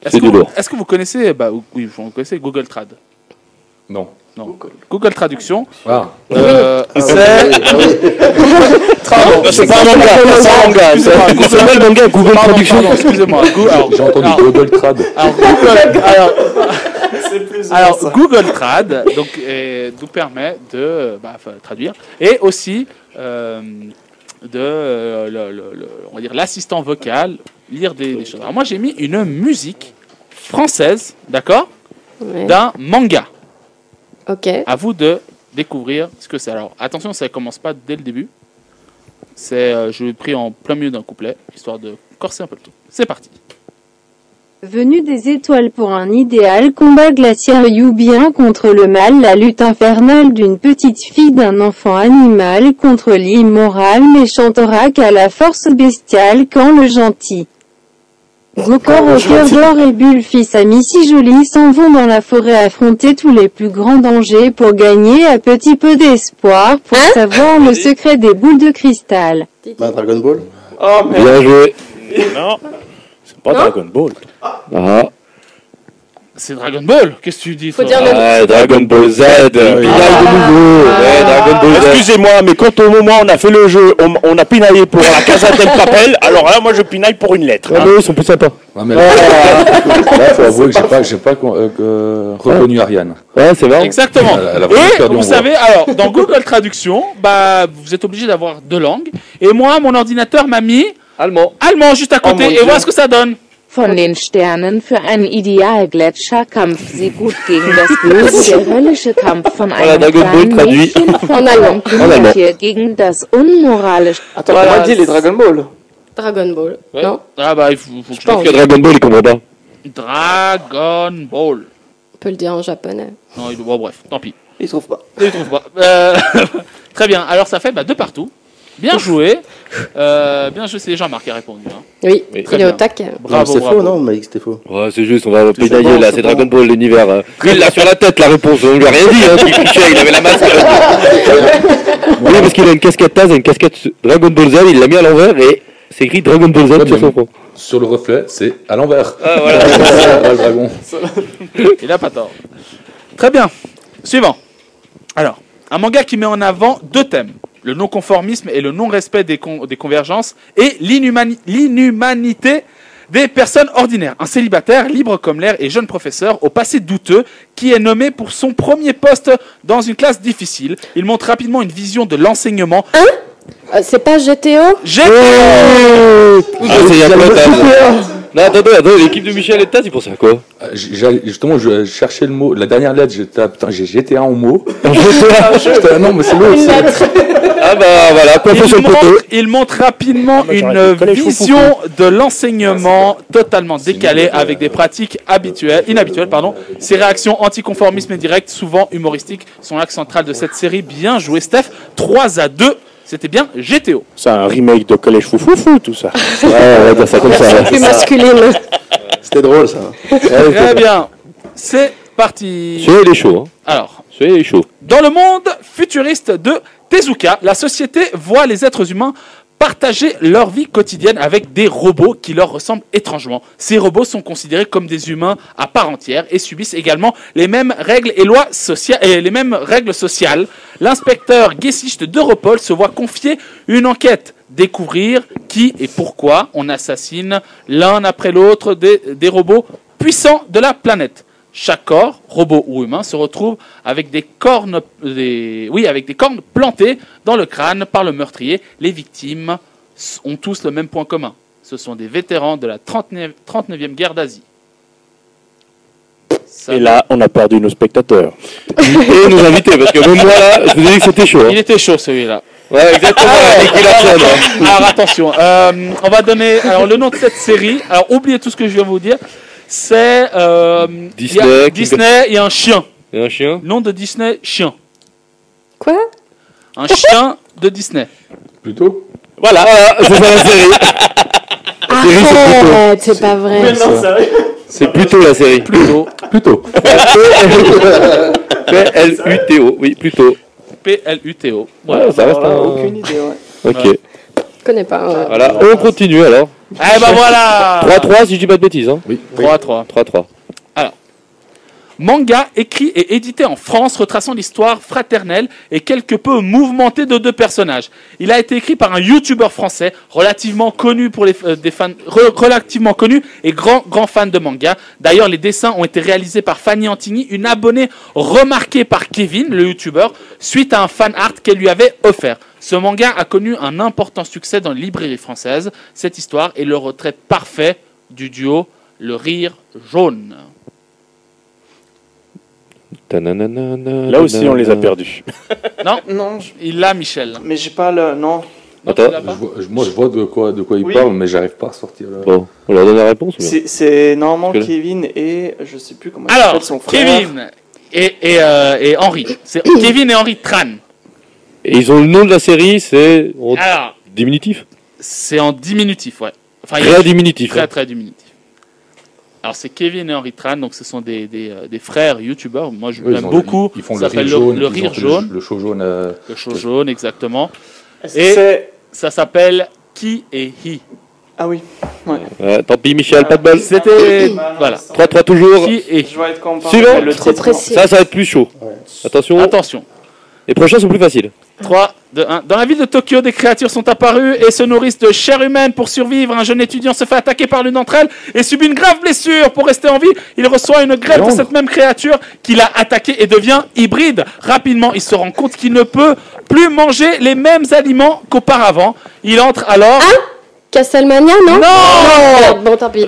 C'est du lourd. est-ce que vous connaissez, oui, vous connaissez Google Trad? Non. Non. Google Traduction. Ah. C'est pas un manga. C'est un manga. C'est pas le manga Google Traduction. Pardon, excusez-moi. J'ai entendu Google Trad. Alors, Google Trad nous permet de traduire et aussi on va dire l'assistant vocal, lire des choses. Alors moi j'ai mis une musique française, d'accord, Ouais. d'un manga. Ok. À vous de découvrir ce que c'est. Alors attention, ça commence pas dès le début. Je l'ai pris en plein milieu d'un couplet, histoire de corser un peu le tout. C'est parti. Venu des étoiles pour un idéal, combat glaciaire youbien contre le mal, la lutte infernale d'une petite fille d'un enfant animal contre l'immoral méchant oracle à la force bestiale quand le gentil. Gokor au cœur d'or et Bulle, fils amis si jolis, s'en vont dans la forêt affronter tous les plus grands dangers pour gagner un petit peu d'espoir, pour savoir le secret des boules de cristal. Bah, Dragon Ball. Oh, mais Bien joué. Non, c'est pas Dragon Ball. Ah. C'est Dragon Ball. Qu'est-ce que tu dis? Faut dire le Ouais, Dragon Ball Z. Pinaille de nouveau. Ouais, Dragon Ball Z. Excusez-moi, mais quand au moment où on a fait le jeu, on a pinaillé pour la Casa del Papel, alors là, moi je pinaille pour une lettre. Ouais, mais eux, ils sont plus sympas. Ouais, mais là, faut avouer que j'ai pas reconnu Ariane. Ouais, c'est vrai. Exactement. Elle a vraiment Et perdu en vous voix. savez, alors dans Google Traduction, vous êtes obligé d'avoir deux langues. Et moi, mon ordinateur m'a mis Allemand. allemand juste à côté. mon Et Dieu. voilà ce que ça donne. Von den Sternen für einen Idealgletscher kämpft sie gut gegen das Böse. Der höllische Kampf von einem Dragon Ball kleinen traduit Mädchen von en allemand. einem Kindertier gegen das unmoralische. attends, Voilà, on m'a dit les Dragon Ball. Dragon Ball. Ouais. Non? Ah bah il faut que je Parce que Dragon Ball, il comprend pas. Dragon Ball. On peut le dire en japonais. Non, bref, tant pis. Ils trouvent pas. Je trouve pas. Très bien. Alors ça fait 2 partout. Bien joué. Bien joué, c'est Jean-Marc qui a répondu. Hein. Oui, Oui. il est au taquet. Bravo, C'est bravo. faux, non? On m'a dit que c'était faux. Ouais, c'est juste, on va pédailler bon, là, c'est c'est bon. Dragon Ball l'univers. Il l'a sur la tête la réponse, on lui a rien dit, hein, il trichait, il avait la masque. Oui, parce qu'il a une casquette Taz et une casquette Dragon Ball Z, il l'a mis à l'envers et c'est écrit Dragon Ball Z sur son front. Sur le reflet, c'est à l'envers. Ah voilà. Voilà le dragon. Il a pas tort. Très bien. Suivant. Alors, un manga qui met en avant deux thèmes. Le non-conformisme et le non-respect des convergences et l'inhumanité des personnes ordinaires. Un célibataire, libre comme l'air et jeune professeur au passé douteux qui est nommé pour son premier poste dans une classe difficile. Il montre rapidement une vision de l'enseignement. C'est pas GTO? Ah, c'est Yakuza Taz. Non, attends, l'équipe de Michel et Taz, ils pensaient à quoi? Justement, je cherchais le mot. La dernière lettre, j'étais putain, j'ai GTA en mot. Non, mais c'est l'autre. Ah bah voilà, coiffé sur le poteau. Il montre rapidement une vision de l'enseignement totalement décalée avec des pratiques inhabituelles. Ses réactions anticonformisme et directes, souvent humoristiques, sont l'axe central de cette série. Bien joué, Steph. 3-2. C'était bien GTO. C'est un remake de Collège Foufoufou, tout ça. Ouais, on va dire ça comme ça. Plus masculine. C'était drôle, ça. Très bien. C'est parti. Celui-là, il est chaud. Hein. Alors, Celui-là, il est chaud. dans le monde futuriste de Tezuka, la société voit les êtres humains partager leur vie quotidienne avec des robots qui leur ressemblent étrangement. Ces robots sont considérés comme des humains à part entière et subissent également les mêmes règles et lois sociales les mêmes règles sociales. L'inspecteur Gesicht d'Europol se voit confier une enquête, découvrir qui et pourquoi on assassine l'un après l'autre des robots puissants de la planète. Chaque corps, robot ou humain, se retrouve avec des cornes plantées dans le crâne par le meurtrier. Les victimes ont tous le même point commun. Ce sont des vétérans de la 39e guerre d'Asie. Et là, on a perdu nos spectateurs. Et nos invités, parce que même moi là, je vous ai dit que c'était chaud. Hein. Il était chaud celui-là. Ouais, exactement. Nicky Larson, hein. Alors attention, on va donner le nom de cette série. Alors oubliez tout ce que je viens de vous dire. C'est Disney et un chien. Et un chien? Nom de Disney, chien. Quoi? Un chien de Disney. Plutôt. Voilà, c'est ça la série. Arrête, c'est pas vrai. C'est plutôt la série. Plutôt. P-L-U-T-O, oui, plutôt. P-L-U-T-O. Ouais, ça reste un... Aucune idée, ouais. Ok. Ouais. Je connais pas. Ouais. Voilà, on continue alors. Eh ben voilà. 3-3 si je dis pas de bêtises. Hein. Oui. 3-3. 3-3. Manga écrit et édité en France, retraçant l'histoire fraternelle et quelque peu mouvementée de deux personnages. Il a été écrit par un YouTuber français relativement connu pour des fans, relativement connu et grand fan de manga. D'ailleurs, les dessins ont été réalisés par Fanny Antigny, une abonnée remarquée par Kevin, le YouTuber, suite à un fan art qu'elle lui avait offert. Ce manga a connu un important succès dans les librairies françaises. Cette histoire est le retrait parfait du duo Le Rire Jaune. Là aussi, on les a perdus. Non, il l'a, Michel. Mais j'ai pas le. Non. Attends. Moi, je vois de quoi il Oui. parle, mais j'arrive pas à sortir. Bon, on leur donne la réponse ou bien? C'est normalement Parce que- Kevin et je sais plus comment il Alors, s'appelle son frère. Kevin et Henri. C'est Kevin et Henri Tran. Et ils ont le nom de la série, c'est en Alors, diminutif? c'est en diminutif, ouais. Enfin, Très diminutif. Très, hein. très diminutif. Alors, c'est Kevin et Henri Tran, donc ce sont des frères youtubeurs. Moi, je l'aime beaucoup. Ils font Ça le s'appelle rire jaune. le Rire Jaune. Le show jaune. Le show jaune, exactement. Est-ce Et- que c'est. Ça s'appelle Qui et Hi. Ah oui. Ouais. Tant pis, Michel, pas de bol. C'était. Voilà. 3-3 toujours. Qui et Hi. Je vois être quand on parle Suivant. le Trop titre. précis. Ça va être plus chaud. Attention, Attention. les prochains sont plus faciles. 3, 2, 1. Dans la ville de Tokyo, des créatures sont apparues et se nourrissent de chair humaine pour survivre. Un jeune étudiant se fait attaquer par l'une d'entre elles et subit une grave blessure. Pour rester en vie, il reçoit une greffe de cette même créature qu'il a attaquée et devient hybride. Rapidement, il se rend compte qu'il ne peut plus manger les mêmes aliments qu'auparavant. Il entre alors... Castlevania, non? Non. Bon, tant pis.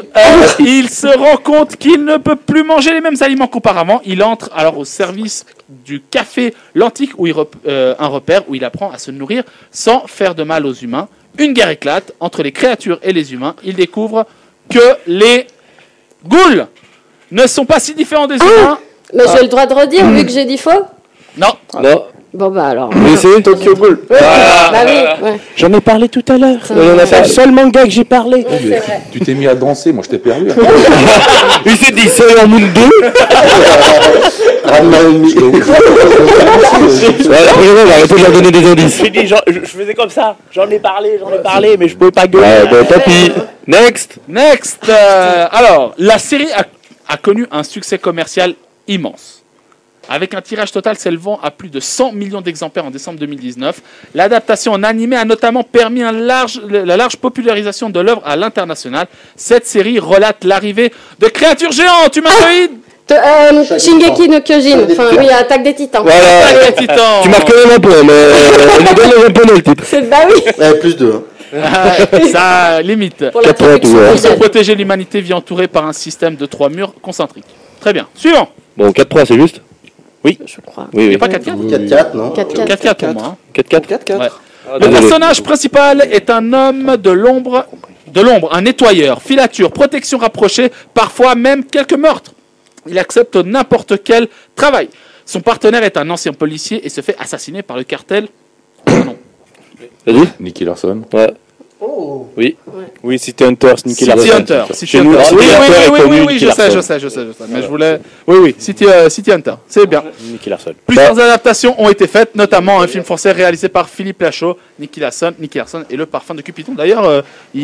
Il se rend compte qu'il ne peut plus manger les mêmes aliments qu'auparavant. Il entre alors au service du café L'Antique, où un repère où il apprend à se nourrir sans faire de mal aux humains. Une guerre éclate entre les créatures et les humains. Il découvre que les ghouls ne sont pas si différents des humains. Mais j'ai le droit de redire, vu que j'ai dit faux? Non. Non, Bon, bah alors. C'est Tokyo Ghoul. Bah oui, ouais. J'en ai parlé tout à l'heure. Ça C'est le seul manga que j'ai parlé. Oh, mais tu t'es mis à danser, moi je t'ai perdu. Il s'est dit Sailor Moon 2. Voilà, on va arrêter de leur donner des indices. J'ai dit, je faisais comme ça. J'en ai parlé, mais je pouvais pas gueuler. Ah, bon, tant pis. Next. Alors, la série a connu un succès commercial immense. Avec un tirage total s'élevant à plus de 100 millions d'exemplaires en décembre 2019, l'adaptation en animé a notamment permis la large popularisation de l'œuvre à l'international. Cette série relate l'arrivée de créatures géantes humanoïdes. Shingeki no Kyojin, enfin oui, Attaque des Titans. Voilà. Attaque des Titans. Tu marques quand même un point, mais on est dans le japonais le titre. Bah oui. Plus 2. Ça limite. Pour la protection ouais. Pour visuelle. protéger l'humanité vit entourée par un système de 3 murs concentriques. Très bien. Suivant. Bon, 4-3, c'est juste. Je crois. Oui, Il n'y oui. a pas 4-4 4-4, non 4-4. 4-4 pour moi. 4-4. 4-4. Ouais. Ah, Le désolé. personnage principal est un homme de l'ombre, un nettoyeur, filature, protection rapprochée, parfois même quelques meurtres. Il accepte n'importe quel travail. Son partenaire est un ancien policier et se fait assassiner par le cartel. Vas-y. Nicky Larson. Ouais. Oui, City Hunter, Nicky City Larson. Hunter. Chez nous, City Hunter est connu, Oui, Nicky je sais. Larson. Mais je voulais. Oui, City Hunter. C'est bien. Nicky Larson. Plusieurs adaptations ont été faites, notamment un film français réalisé par Philippe Lachaud, Nicky Larson et le parfum de Cupidon. D'ailleurs, je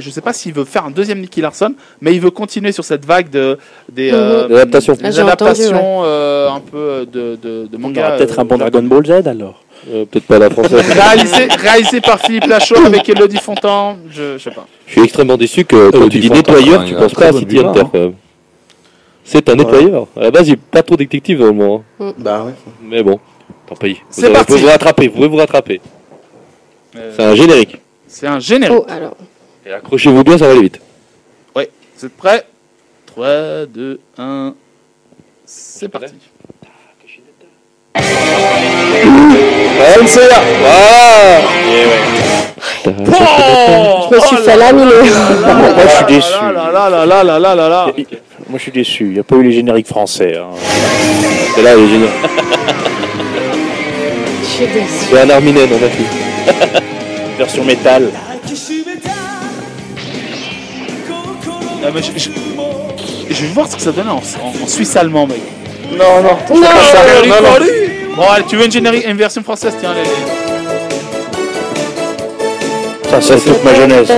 ne sais pas s'il veut faire un deuxième Nicky Larson, mais il veut continuer sur cette vague des Adaptations. Ah, j'ai entendu, adaptations un peu de On aura manga. peut-être un bon Dragon Ball Z alors. Peut-être pas la française. réalisé par Philippe Lachaud avec Elodie Fontan. Je sais pas. Je suis extrêmement déçu que quand tu dis nettoyeur, tu penses pas à City Hunter quand même. C'est un nettoyeur. À la base, il n'est pas trop détective normalement. Bah ouais. Mais bon, tant pis. C'est parti. Vous pouvez vous rattraper. C'est un générique. C'est un générique. Oh, alors. Et accrochez-vous bien, ça va aller vite. Ouais, vous êtes prêts 3, 2, 1. C'est parti. Je me suis fait laminer. Moi, je suis déçu. Là. Moi, je suis déçu. Il n'y a pas eu les génériques français. Hein. C'est là, les génériques. Je suis déçue. C'est un Arminen, on a fait. Version métal. Ah, mais je vais voir ce que ça donne en suisse allemand, mec. Non. Non. Bon, allez, tu veux une version française? Tiens, allez. Ça, c'est toute ma jeunesse.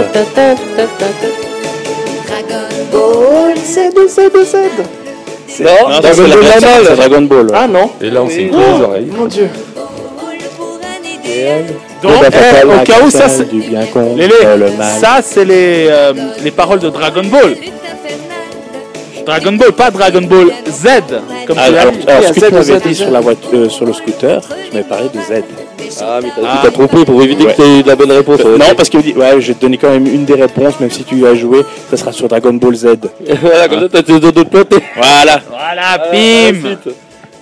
Non, Non, ça, c'est la version Dragon Ball. Ah non. Et là, on s'est clé les oreilles. Mon dieu. Donc, au cas où, ça, c'est... Du bien contre Lélé, le mal. ça, c'est les paroles de Dragon Ball. Dragon Ball, pas Dragon Ball Z, comme tu l'as Alors, dit. ce que Z, tu m'avais Z, dit Z. sur la voiture, sur le scooter, tu m'avais parlé de Z. Ah, mais t'as trompé pour éviter Ouais. que tu aies de la bonne réponse. Non, parce qu'il me dit, ouais, je vais te donner quand même une des réponses, même si tu as joué, ça sera sur Dragon Ball Z. Voilà, comme ça, t'as tes autres plantés. Voilà. Voilà, bim. Ensuite.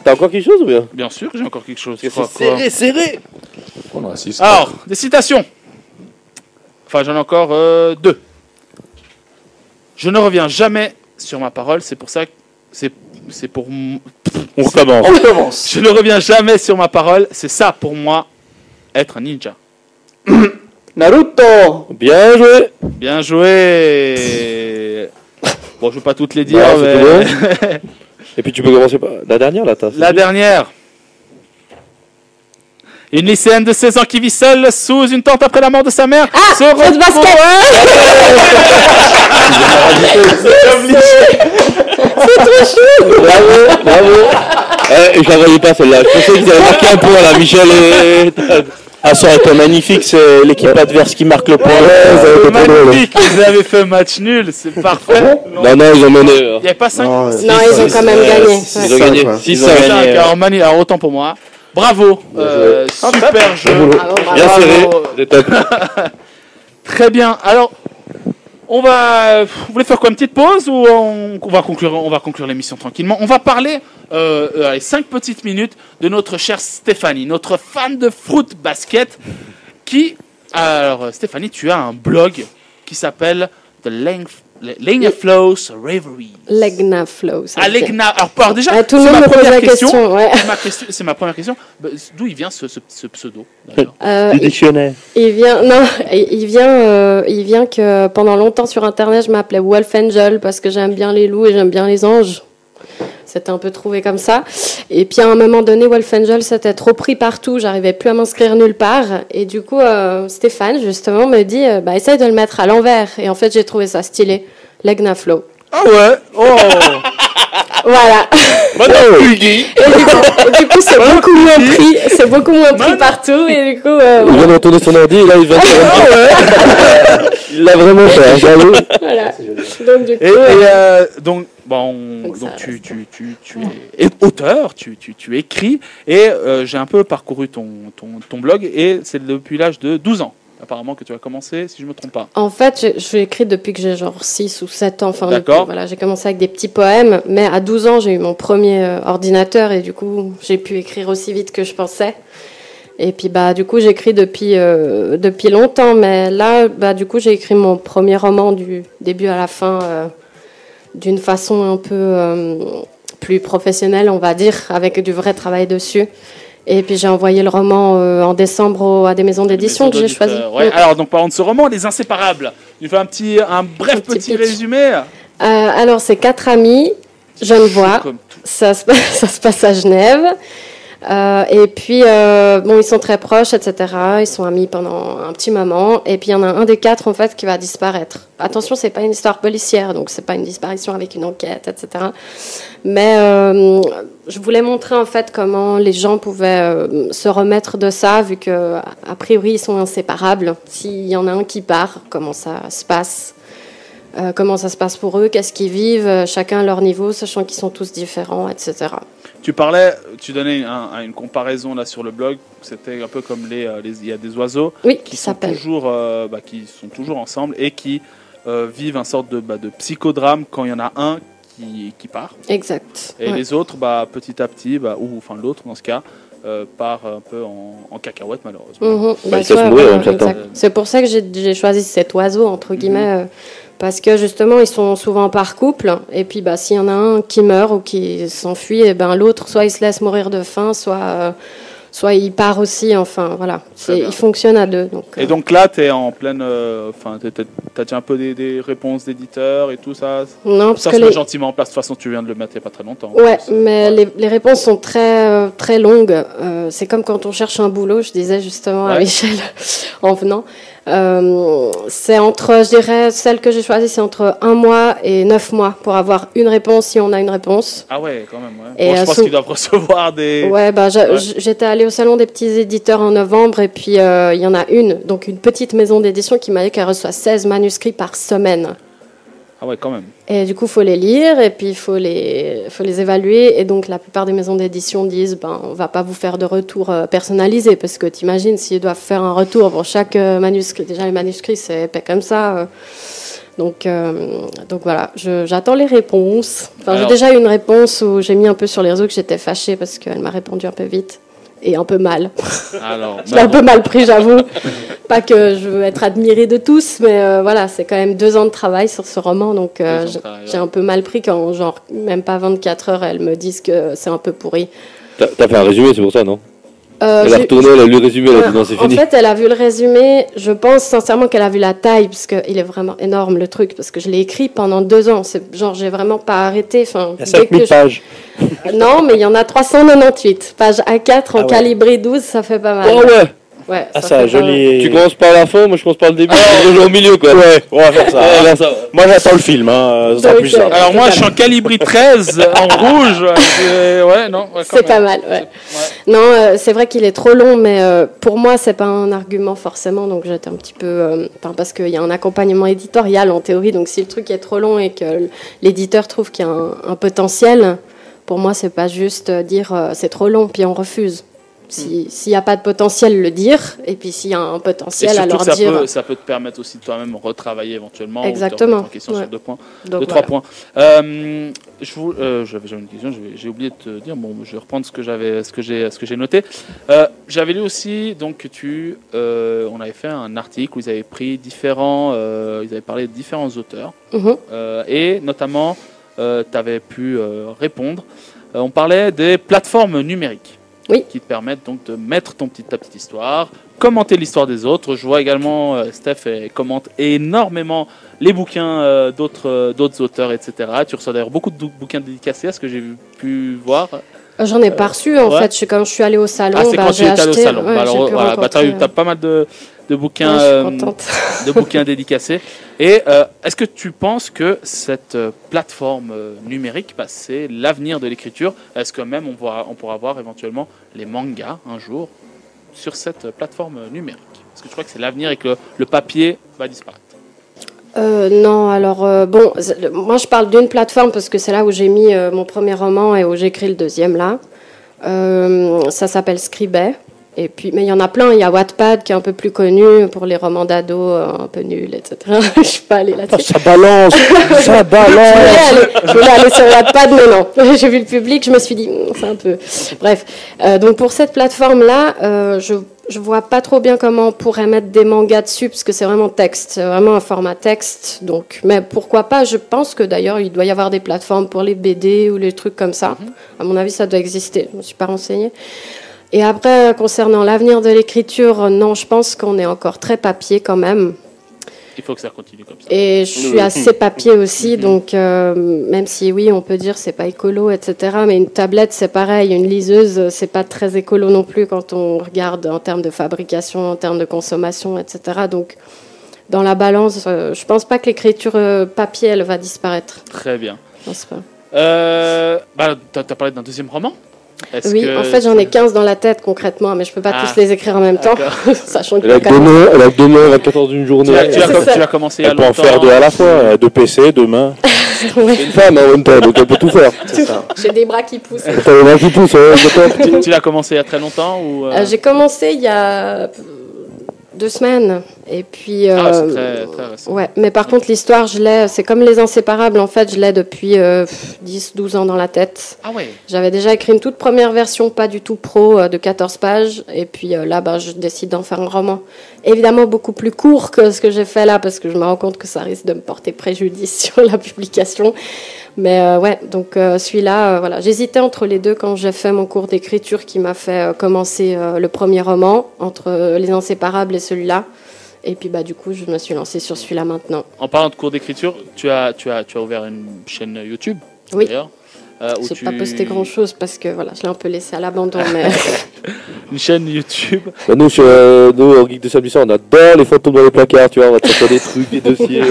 T'as encore quelque chose ou bien? Bien sûr que j'ai encore quelque chose. C'est je crois, serré, serré. On a 6. Alors, des citations. Enfin, j'en ai encore 2. Je ne reviens jamais sur ma parole, c'est pour ça que c'est pour On recommence. On commence. je ne reviens jamais sur ma parole, c'est ça pour moi être un ninja. Naruto. Bien joué. Bien joué. Bon, je vais pas toutes les dire, Bah, c'est mais Et puis tu peux commencer par la dernière là, t'as. la dernière. Une lycéenne de 16 ans qui vit seule sous une tente après la mort de sa mère. Ah, se faute retrouve- basket. Bravo, bravo. Je la voyais pas celle-là. Je pensais qu'ils avaient marqué un point là, Michel et. Ah, ça aurait été magnifique, c'est l'équipe adverse qui marque le point. Magnifique, ils avaient fait un match nul, c'est parfait. Non, non, ils ont mené. Il n'y avait pas 5. Non, Non, ils ont quand même gagné. Ils ont gagné. ouais. 6-5. Alors, Mani, alors autant pour moi. Bravo, super jeu. Bravo, bravo. Bien serré. C'est top. Très bien. Alors, on va. Vous voulez faire quoi, une petite pause ou on va conclure l'émission tranquillement. On va parler, allez, 5 petites minutes de notre chère Stéphanie, notre fan de fruit basket, qui. Alors, Stéphanie, tu as un blog qui s'appelle The Length Legna Flows Reverie. Legna Flows. Ah, Legna. Alors déjà, tout le monde me pose la question. Ouais. C'est ma première question. D'où il vient ce pseudo Du dictionnaire. Il vient que pendant longtemps sur Internet, je m'appelais Wolf Angel parce que j'aime bien les loups et j'aime bien les anges. C'était un peu trouvé comme ça. Et puis à un moment donné, Wolf Angel, c'était trop pris partout. J'arrivais plus à m'inscrire nulle part. Et du coup, Stéphane, justement, me dit essaye de le mettre à l'envers. Et en fait, j'ai trouvé ça stylé. Legna Flow. Ah ouais. Oh. Voilà. Et du coup, c'est beaucoup moins pris. C'est beaucoup moins pris partout. Et du coup, il vient de tourner son ordi et là, il vient de il l'a vraiment fait, j'avoue. Voilà. Donc, du coup, donc tu es auteur, tu écris, et j'ai un peu parcouru ton blog, et c'est depuis l'âge de 12 ans, apparemment, que tu as commencé, si je ne me trompe pas. En fait, j'ai écrit depuis que j'ai genre 6 ou 7 ans. Enfin, d'accord. Voilà, j'ai commencé avec des petits poèmes, mais à 12 ans, j'ai eu mon premier ordinateur, et du coup, j'ai pu écrire aussi vite que je pensais. Et puis, du coup, j'écris depuis longtemps, mais là, du coup, j'ai écrit mon premier roman du début à la fin, d'une façon un peu plus professionnelle, on va dire, avec du vrai travail dessus. Et puis j'ai envoyé le roman en décembre à des maisons d'édition que j'ai choisies. Ouais. Alors, donc, parlons de ce roman, Les Inséparables. Tu fais un bref petit résumé. Alors, c'est 4 amis, Genevois. Ça se passe à Genève. Et puis, ils sont très proches, etc. Ils sont amis pendant un petit moment. Et puis, il y en a un des 4, en fait, qui va disparaître. Attention, c'est pas une histoire policière, donc c'est pas une disparition avec une enquête, etc. Mais je voulais montrer, en fait, comment les gens pouvaient se remettre de ça, vu que, a priori, ils sont inséparables. S'il y en a un qui part, comment ça se passe? Comment ça se passe pour eux? Qu'est-ce qu'ils vivent? Chacun à leur niveau, sachant qu'ils sont tous différents, etc. Tu donnais une comparaison là sur le blog. C'était un peu comme il y a des oiseaux qui sont toujours ensemble et qui vivent une sorte de psychodrame quand il y en a un qui part. Exact. Et les autres, petit à petit, l'autre dans ce cas, part un peu en cacahuète malheureusement. C'est pour ça que j'ai choisi cet oiseau entre guillemets. Parce que justement, ils sont souvent par couple, et puis s'il y en a un qui meurt ou qui s'enfuit, et l'autre, soit il se laisse mourir de faim, soit il part aussi, enfin voilà. Il fonctionne à deux. Donc, et donc là, tu es en pleine... t'as déjà un peu des réponses d'éditeurs et tout ça? Non, parce ça se met gentiment en place. De toute façon, tu viens de le mettre il n'y a pas très longtemps. Ouais, mais les réponses sont très, très longues. C'est comme quand on cherche un boulot, je disais justement à Michel en venant. C'est entre, je dirais, celle que j'ai choisie, c'est entre 1 mois et 9 mois pour avoir une réponse si on a une réponse. Ah ouais, quand même. Ouais. Et je pense qu'ils doivent recevoir des... Ouais, j'étais allée au salon des petits éditeurs en novembre et puis il y en a donc une petite maison d'édition qui m'a dit qu'elle reçoit 16 manuscrits par semaine. Ah ouais, quand même. Et du coup, il faut les lire et puis il faut les évaluer. Et donc, la plupart des maisons d'édition disent on ne va pas vous faire de retour personnalisé parce que tu imagines s'ils doivent faire un retour pour chaque manuscrit. Déjà, les manuscrits, c'est épais comme ça. Donc voilà, j'attends les réponses. J'ai déjà eu une réponse où j'ai mis un peu sur les réseaux que j'étais fâchée parce qu'elle m'a répondu un peu vite. Et un peu mal. Je l'ai un peu mal pris, j'avoue. Pas que je veux être admirée de tous, mais voilà, c'est quand même 2 ans de travail sur ce roman, donc j'ai un peu mal pris quand, même pas 24 heures, elles me disent que c'est un peu pourri. T'as fait un résumé, c'est pour ça, non? Elle a retourné, elle a lu le résumé, elle a dit non, c'est fini. En fait, elle a vu le résumé, je pense sincèrement qu'elle a vu la taille, parce qu'il est vraiment énorme le truc, parce que je l'ai écrit pendant 2 ans. C'est j'ai vraiment pas arrêté. Il y a 5000 pages. Non, mais il y y en a 398. Page A4 en calibré 12, ça fait pas mal. Oh ouais! Ouais, ça joli. Tu commences par la fin, moi je commence par le début, je au milieu quoi. Ouais, on va faire ça. Moi j'attends le film, ça sera plus simple. Alors moi je suis en calibri 13 en rouge. C'est pas mal, ouais. Non, c'est vrai qu'il est trop long, mais pour moi c'est pas un argument forcément, donc j'étais un petit peu... parce qu'il y a un accompagnement éditorial en théorie, donc si le truc est trop long et que l'éditeur trouve qu'il y a un potentiel, pour moi c'est pas juste dire c'est trop long, puis on refuse. S'il n'y a pas de potentiel, le dire. Et puis s'il y a un potentiel, et alors surtout dire. Ça peut te permettre aussi de toi-même retravailler éventuellement. Exactement. Ou te remettre en question sur 2 points. Donc, 3 points. J'avais une question, j'ai oublié de te dire. Bon, je vais reprendre ce que j'ai noté. J'avais lu aussi donc que on avait fait un article où ils avaient pris ils avaient parlé de différents auteurs et notamment tu avais pu répondre. On parlait des plateformes numériques. Oui. Qui te permettent donc de mettre ta petite histoire, commenter l'histoire des autres. Je vois également Steph commente énormément les bouquins d'autres auteurs, etc. Tu reçois d'ailleurs beaucoup de bouquins dédicacés, à ce que j'ai pu voir. J'en ai pas reçu en fait. Comme je suis allée au salon, c'est quand tu es allé au salon. Ouais, tu as pas mal de bouquins, de bouquins dédicacés. Et est-ce que tu penses que cette plateforme numérique, c'est l'avenir de l'écriture? Est-ce que même on pourra voir éventuellement les mangas un jour sur cette plateforme numérique? Est-ce que tu crois que c'est l'avenir et que le papier va disparaître? Non, alors moi je parle d'une plateforme parce que c'est là où j'ai mis mon premier roman et où j'écris le deuxième là. Ça s'appelle Scribet. Et puis, mais il y en a plein. Il y a Wattpad qui est un peu plus connu pour les romans d'ados un peu nuls, etc. Je suis pas allée là-dessus. Ça balance, ça balance. Je voulais aller sur Wattpad, mais non. J'ai vu le public, je me suis dit, c'est un peu. Bref. Donc pour cette plateforme-là, je vois pas trop bien comment on pourrait mettre des mangas dessus, parce que c'est vraiment texte, c'est vraiment un format texte. Donc, mais pourquoi pas? Je pense que d'ailleurs, il doit y avoir des plateformes pour les BD ou les trucs comme ça. À mon avis, ça doit exister. Je me suis pas renseignée. Et après, concernant l'avenir de l'écriture, non, je pense qu'on est encore très papier quand même. Il faut que ça continue comme ça. Et je suis assez papier aussi, donc même si oui, on peut dire c'est pas écolo, etc. Mais une tablette, c'est pareil, une liseuse, c'est pas très écolo non plus quand on regarde en termes de fabrication, en termes de consommation, etc. Donc dans la balance, je pense pas que l'écriture papier, elle va disparaître. Très bien. Je pense pas. T'as parlé d'un deuxième roman? Oui, en fait, j'en ai 15 dans la tête concrètement, mais je peux pas tous les écrire en même temps, sachant que elle a que demain, 24 d'une journée. Tu l'as commencé il y a longtemps. Elle peut en faire 2 à la fois, 2 PC, 2 mains. C'est une femme en même temps, donc elle peut tout faire. J'ai des bras qui poussent. T'as les bras qui poussent, Tu l'as commencé il y a très longtemps ou J'ai commencé il y a 2 semaines. Et puis, c'est très récent. Ouais, mais par contre, l'histoire, c'est comme Les Inséparables, en fait, je l'ai depuis 10-12 ans dans la tête. Ah ouais. J'avais déjà écrit une toute première version, pas du tout pro, de 14 pages. Et puis là, je décide d'en faire un roman. Évidemment, beaucoup plus court que ce que j'ai fait là, parce que je me rends compte que ça risque de me porter préjudice sur la publication. Mais ouais, donc celui-là, voilà. J'hésitais entre les deux quand j'ai fait mon cours d'écriture qui m'a fait commencer le premier roman, entre Les Inséparables et celui-là. Et puis du coup, je me suis lancée sur celui-là maintenant. En parlant de cours d'écriture, tu as ouvert une chaîne YouTube, d'ailleurs. J'ai pas posté grand-chose parce que voilà, je l'ai un peu laissé à l'abandon. Mais... Une chaîne YouTube. Nous, au Geek de Samedi Soir, on adore les fantômes dans les placards, tu vois, on va te faire des trucs, des dossiers.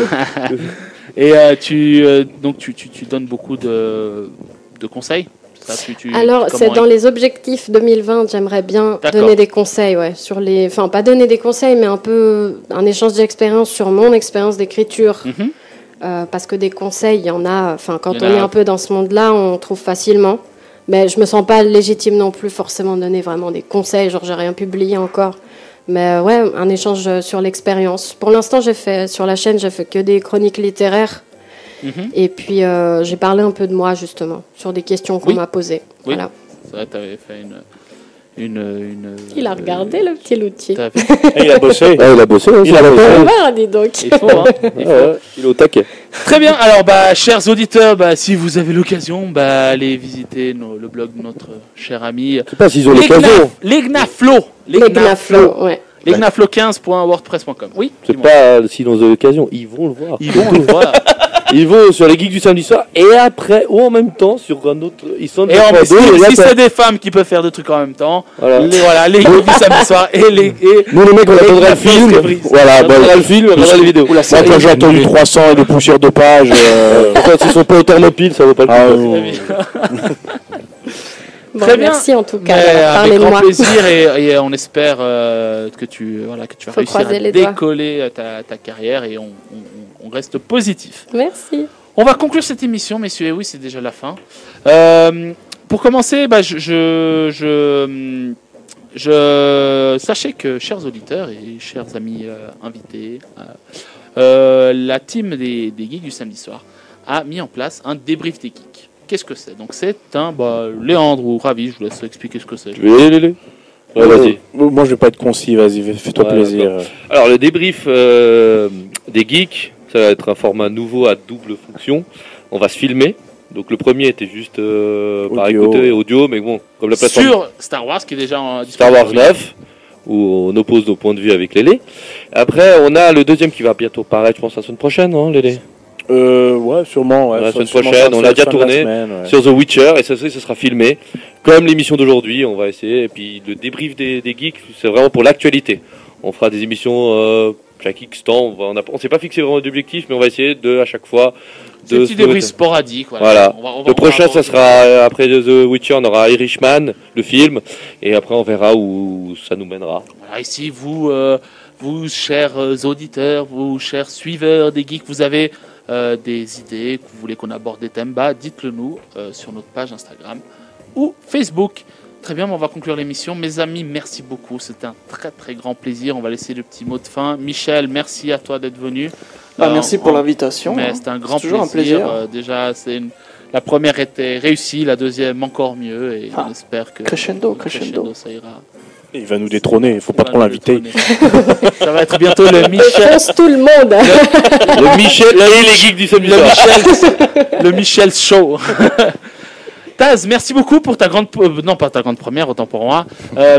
Et tu donnes beaucoup de conseils? Alors, c'est dans les objectifs 2020, j'aimerais bien donner des conseils, sur les... Enfin, pas donner des conseils, mais un peu un échange d'expérience sur mon expérience d'écriture. Parce que des conseils, il y en a... Enfin, quand on est un peu dans ce monde-là, on trouve facilement. Mais je me sens pas légitime non plus forcément de donner vraiment des conseils, genre j'ai rien publié encore. Mais ouais, un échange sur l'expérience. Pour l'instant, sur la chaîne, j'ai fait que des chroniques littéraires. Et puis j'ai parlé un peu de moi justement sur des questions qu'on m'a posées. Oui. Voilà. C'est vrai, tu avais fait Il a regardé le petit loutier. Il a bossé. Il a bossé. Il a bossé. Dis donc. Il faut. Il est au taquet. Très bien. Alors, chers auditeurs, si vous avez l'occasion, allez visiter le blog de notre cher ami. Je sais pas s'ils ont l'occasion. L'Egnaflo, ouais. Legnaflo15.wordpress.com. Oui. C'est pas s'ils ont l'occasion, ils vont le voir. Ils vont le voir. Ils vont sur les geeks du samedi soir et après ou en même temps sur un autre. Ils sont. Et si c'est des femmes qui peuvent faire des trucs en même temps, les geeks du samedi soir et les. Nous les mecs on attendra le film. Voilà, on attendra le film, on attendra les vidéos. Moi quand j'ai attendu 300 et des poussières de pages. Quand ils sont pas au thermopile, ça vaut pas le coup. Bon, très bien. Merci en tout cas. Avec grand plaisir et on espère que tu vas réussir à décoller ta carrière et on reste positif. Merci. On va conclure cette émission, messieurs. Et oui, c'est déjà la fin. Pour commencer, Sachez que, chers auditeurs et chers amis invités, la team des geeks du samedi soir a mis en place un débrief des geeks. Qu'est-ce que c'est? Donc c'est Léandre ou Ravi, je vous laisse expliquer ce que c'est. Vas-y. Moi, je vais pas être concis, vas-y, fais-toi plaisir. Alors, le débrief des geeks, ça va être un format nouveau à double fonction. On va se filmer. Donc, le premier était juste par écouter audio, mais bon, comme la plateforme. Sur Star Wars qui est déjà en Star Wars 9, où on oppose nos points de vue avec Lélé. Après, on a le deuxième qui va bientôt paraître, je pense, la semaine prochaine, hein, Lélé? Ouais, sûrement. Ouais, la semaine prochaine, on a déjà tourné sur The Witcher et ça sera filmé comme l'émission d'aujourd'hui. On va essayer. Et puis le débrief des geeks, c'est vraiment pour l'actualité. On fera des émissions chaque X temps. On s'est pas fixé vraiment d'objectif, mais on va essayer à chaque fois de. Petit débrief sporadique. Voilà. Le prochain, ça sera après The Witcher, on aura Irishman, le film, et après on verra où ça nous mènera. Voilà, ici, vous, chers auditeurs, vous, chers suiveurs des geeks, vous avez des idées, que vous voulez qu'on aborde des thèmes, dites-le nous sur notre page Instagram ou Facebook. Très bien, on va conclure l'émission. Mes amis, merci beaucoup. C'était un très très grand plaisir. On va laisser le petit mot de fin. Michel, merci à toi d'être venu. Merci pour l'invitation. Mais c'était un grand plaisir. Déjà, la première était réussie, la deuxième encore mieux. Et on espère que crescendo, ça ira. Il va nous détrôner, il ne faut pas trop l'inviter. Ça va être bientôt le Michel. Pense tout le monde. Le Michel et les geeks du samedi soir. Le Michel Show. Taz, merci beaucoup pour ta grande... non, pas ta grande première, autant pour moi.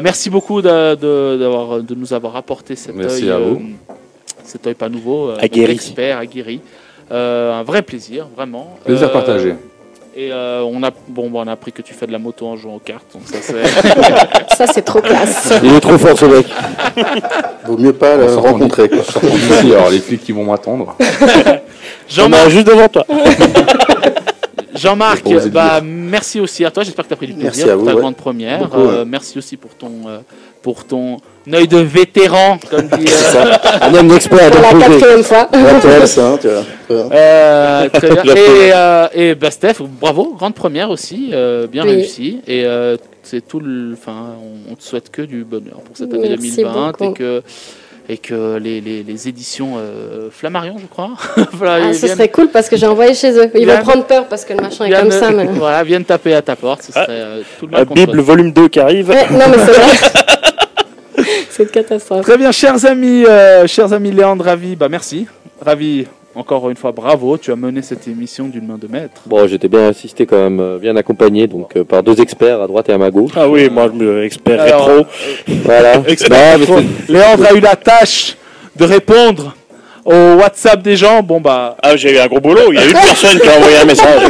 Merci beaucoup de nous avoir apporté cet œil pas nouveau. Expert, aguerri. Un vrai plaisir, vraiment. Plaisir partagé. Et on a appris que tu fais de la moto en jouant aux cartes. Donc ça, c'est trop classe. Il est trop fort, ce mec. Vaut mieux pas le rencontrer. Sortons d'ici, alors les flics qui vont m'attendre. Jean-Marc, juste devant toi. Jean-Marc, merci aussi à toi. J'espère que tu as pris du plaisir pour ta grande première. Merci aussi pour ton œil de vétéran, comme dit. Un homme d'expert. Pour la quatrième fois. Très bien. Et Steph, bravo, grande première aussi, bien réussi. Et c'est tout on te souhaite que du bonheur pour cette année 2020 et que les éditions Flammarion, je crois. Voilà, ce serait cool parce que j'ai envoyé chez eux. Ils vont prendre peur parce que le machin est comme ça. Mais... Voilà, viennent taper à ta porte. Ce serait tout le monde. Bible volume 2 qui arrive. Ouais, non, mais c'est vrai. C'est une catastrophe. Très bien, chers amis Léandre, Ravi, merci. Ravi, encore une fois, bravo. Tu as mené cette émission d'une main de maître. Bon, j'étais bien assisté quand même, bien accompagné, donc par deux experts à droite et à ma gauche. Ah oui, moi, expert rétro. Voilà. Léandre a eu la tâche de répondre au WhatsApp des gens. J'ai eu un gros boulot. Il y a une personne qui a envoyé un message.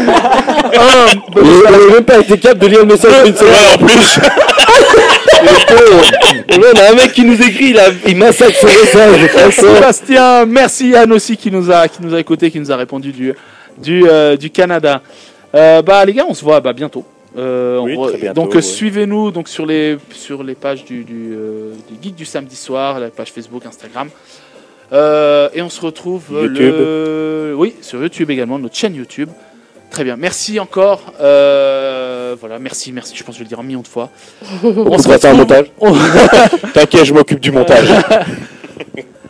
Il n'avait même pas été capable de lire le message d'une seconde en plus. On a un mec qui nous écrit, il massacre son message. Sébastien, merci Yann aussi qui nous a écouté, qui nous a répondu du Canada. Les gars, on se voit bientôt. Très bientôt. Donc suivez-nous sur les pages du Geek du samedi soir, la page Facebook, Instagram. Et on se retrouve sur YouTube également, notre chaîne YouTube. Très bien, merci encore. Merci. Je pense que je vais le dire un million de fois. On se retrouve un montage. T'inquiète, je m'occupe du montage.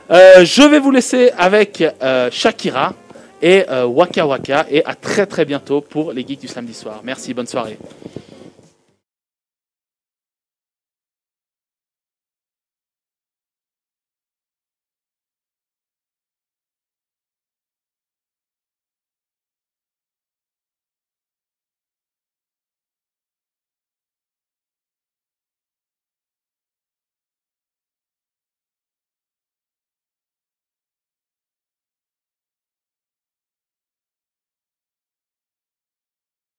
Je vais vous laisser avec Shakira et Waka Waka et à très très bientôt pour les Geeks du samedi soir. Merci, bonne soirée.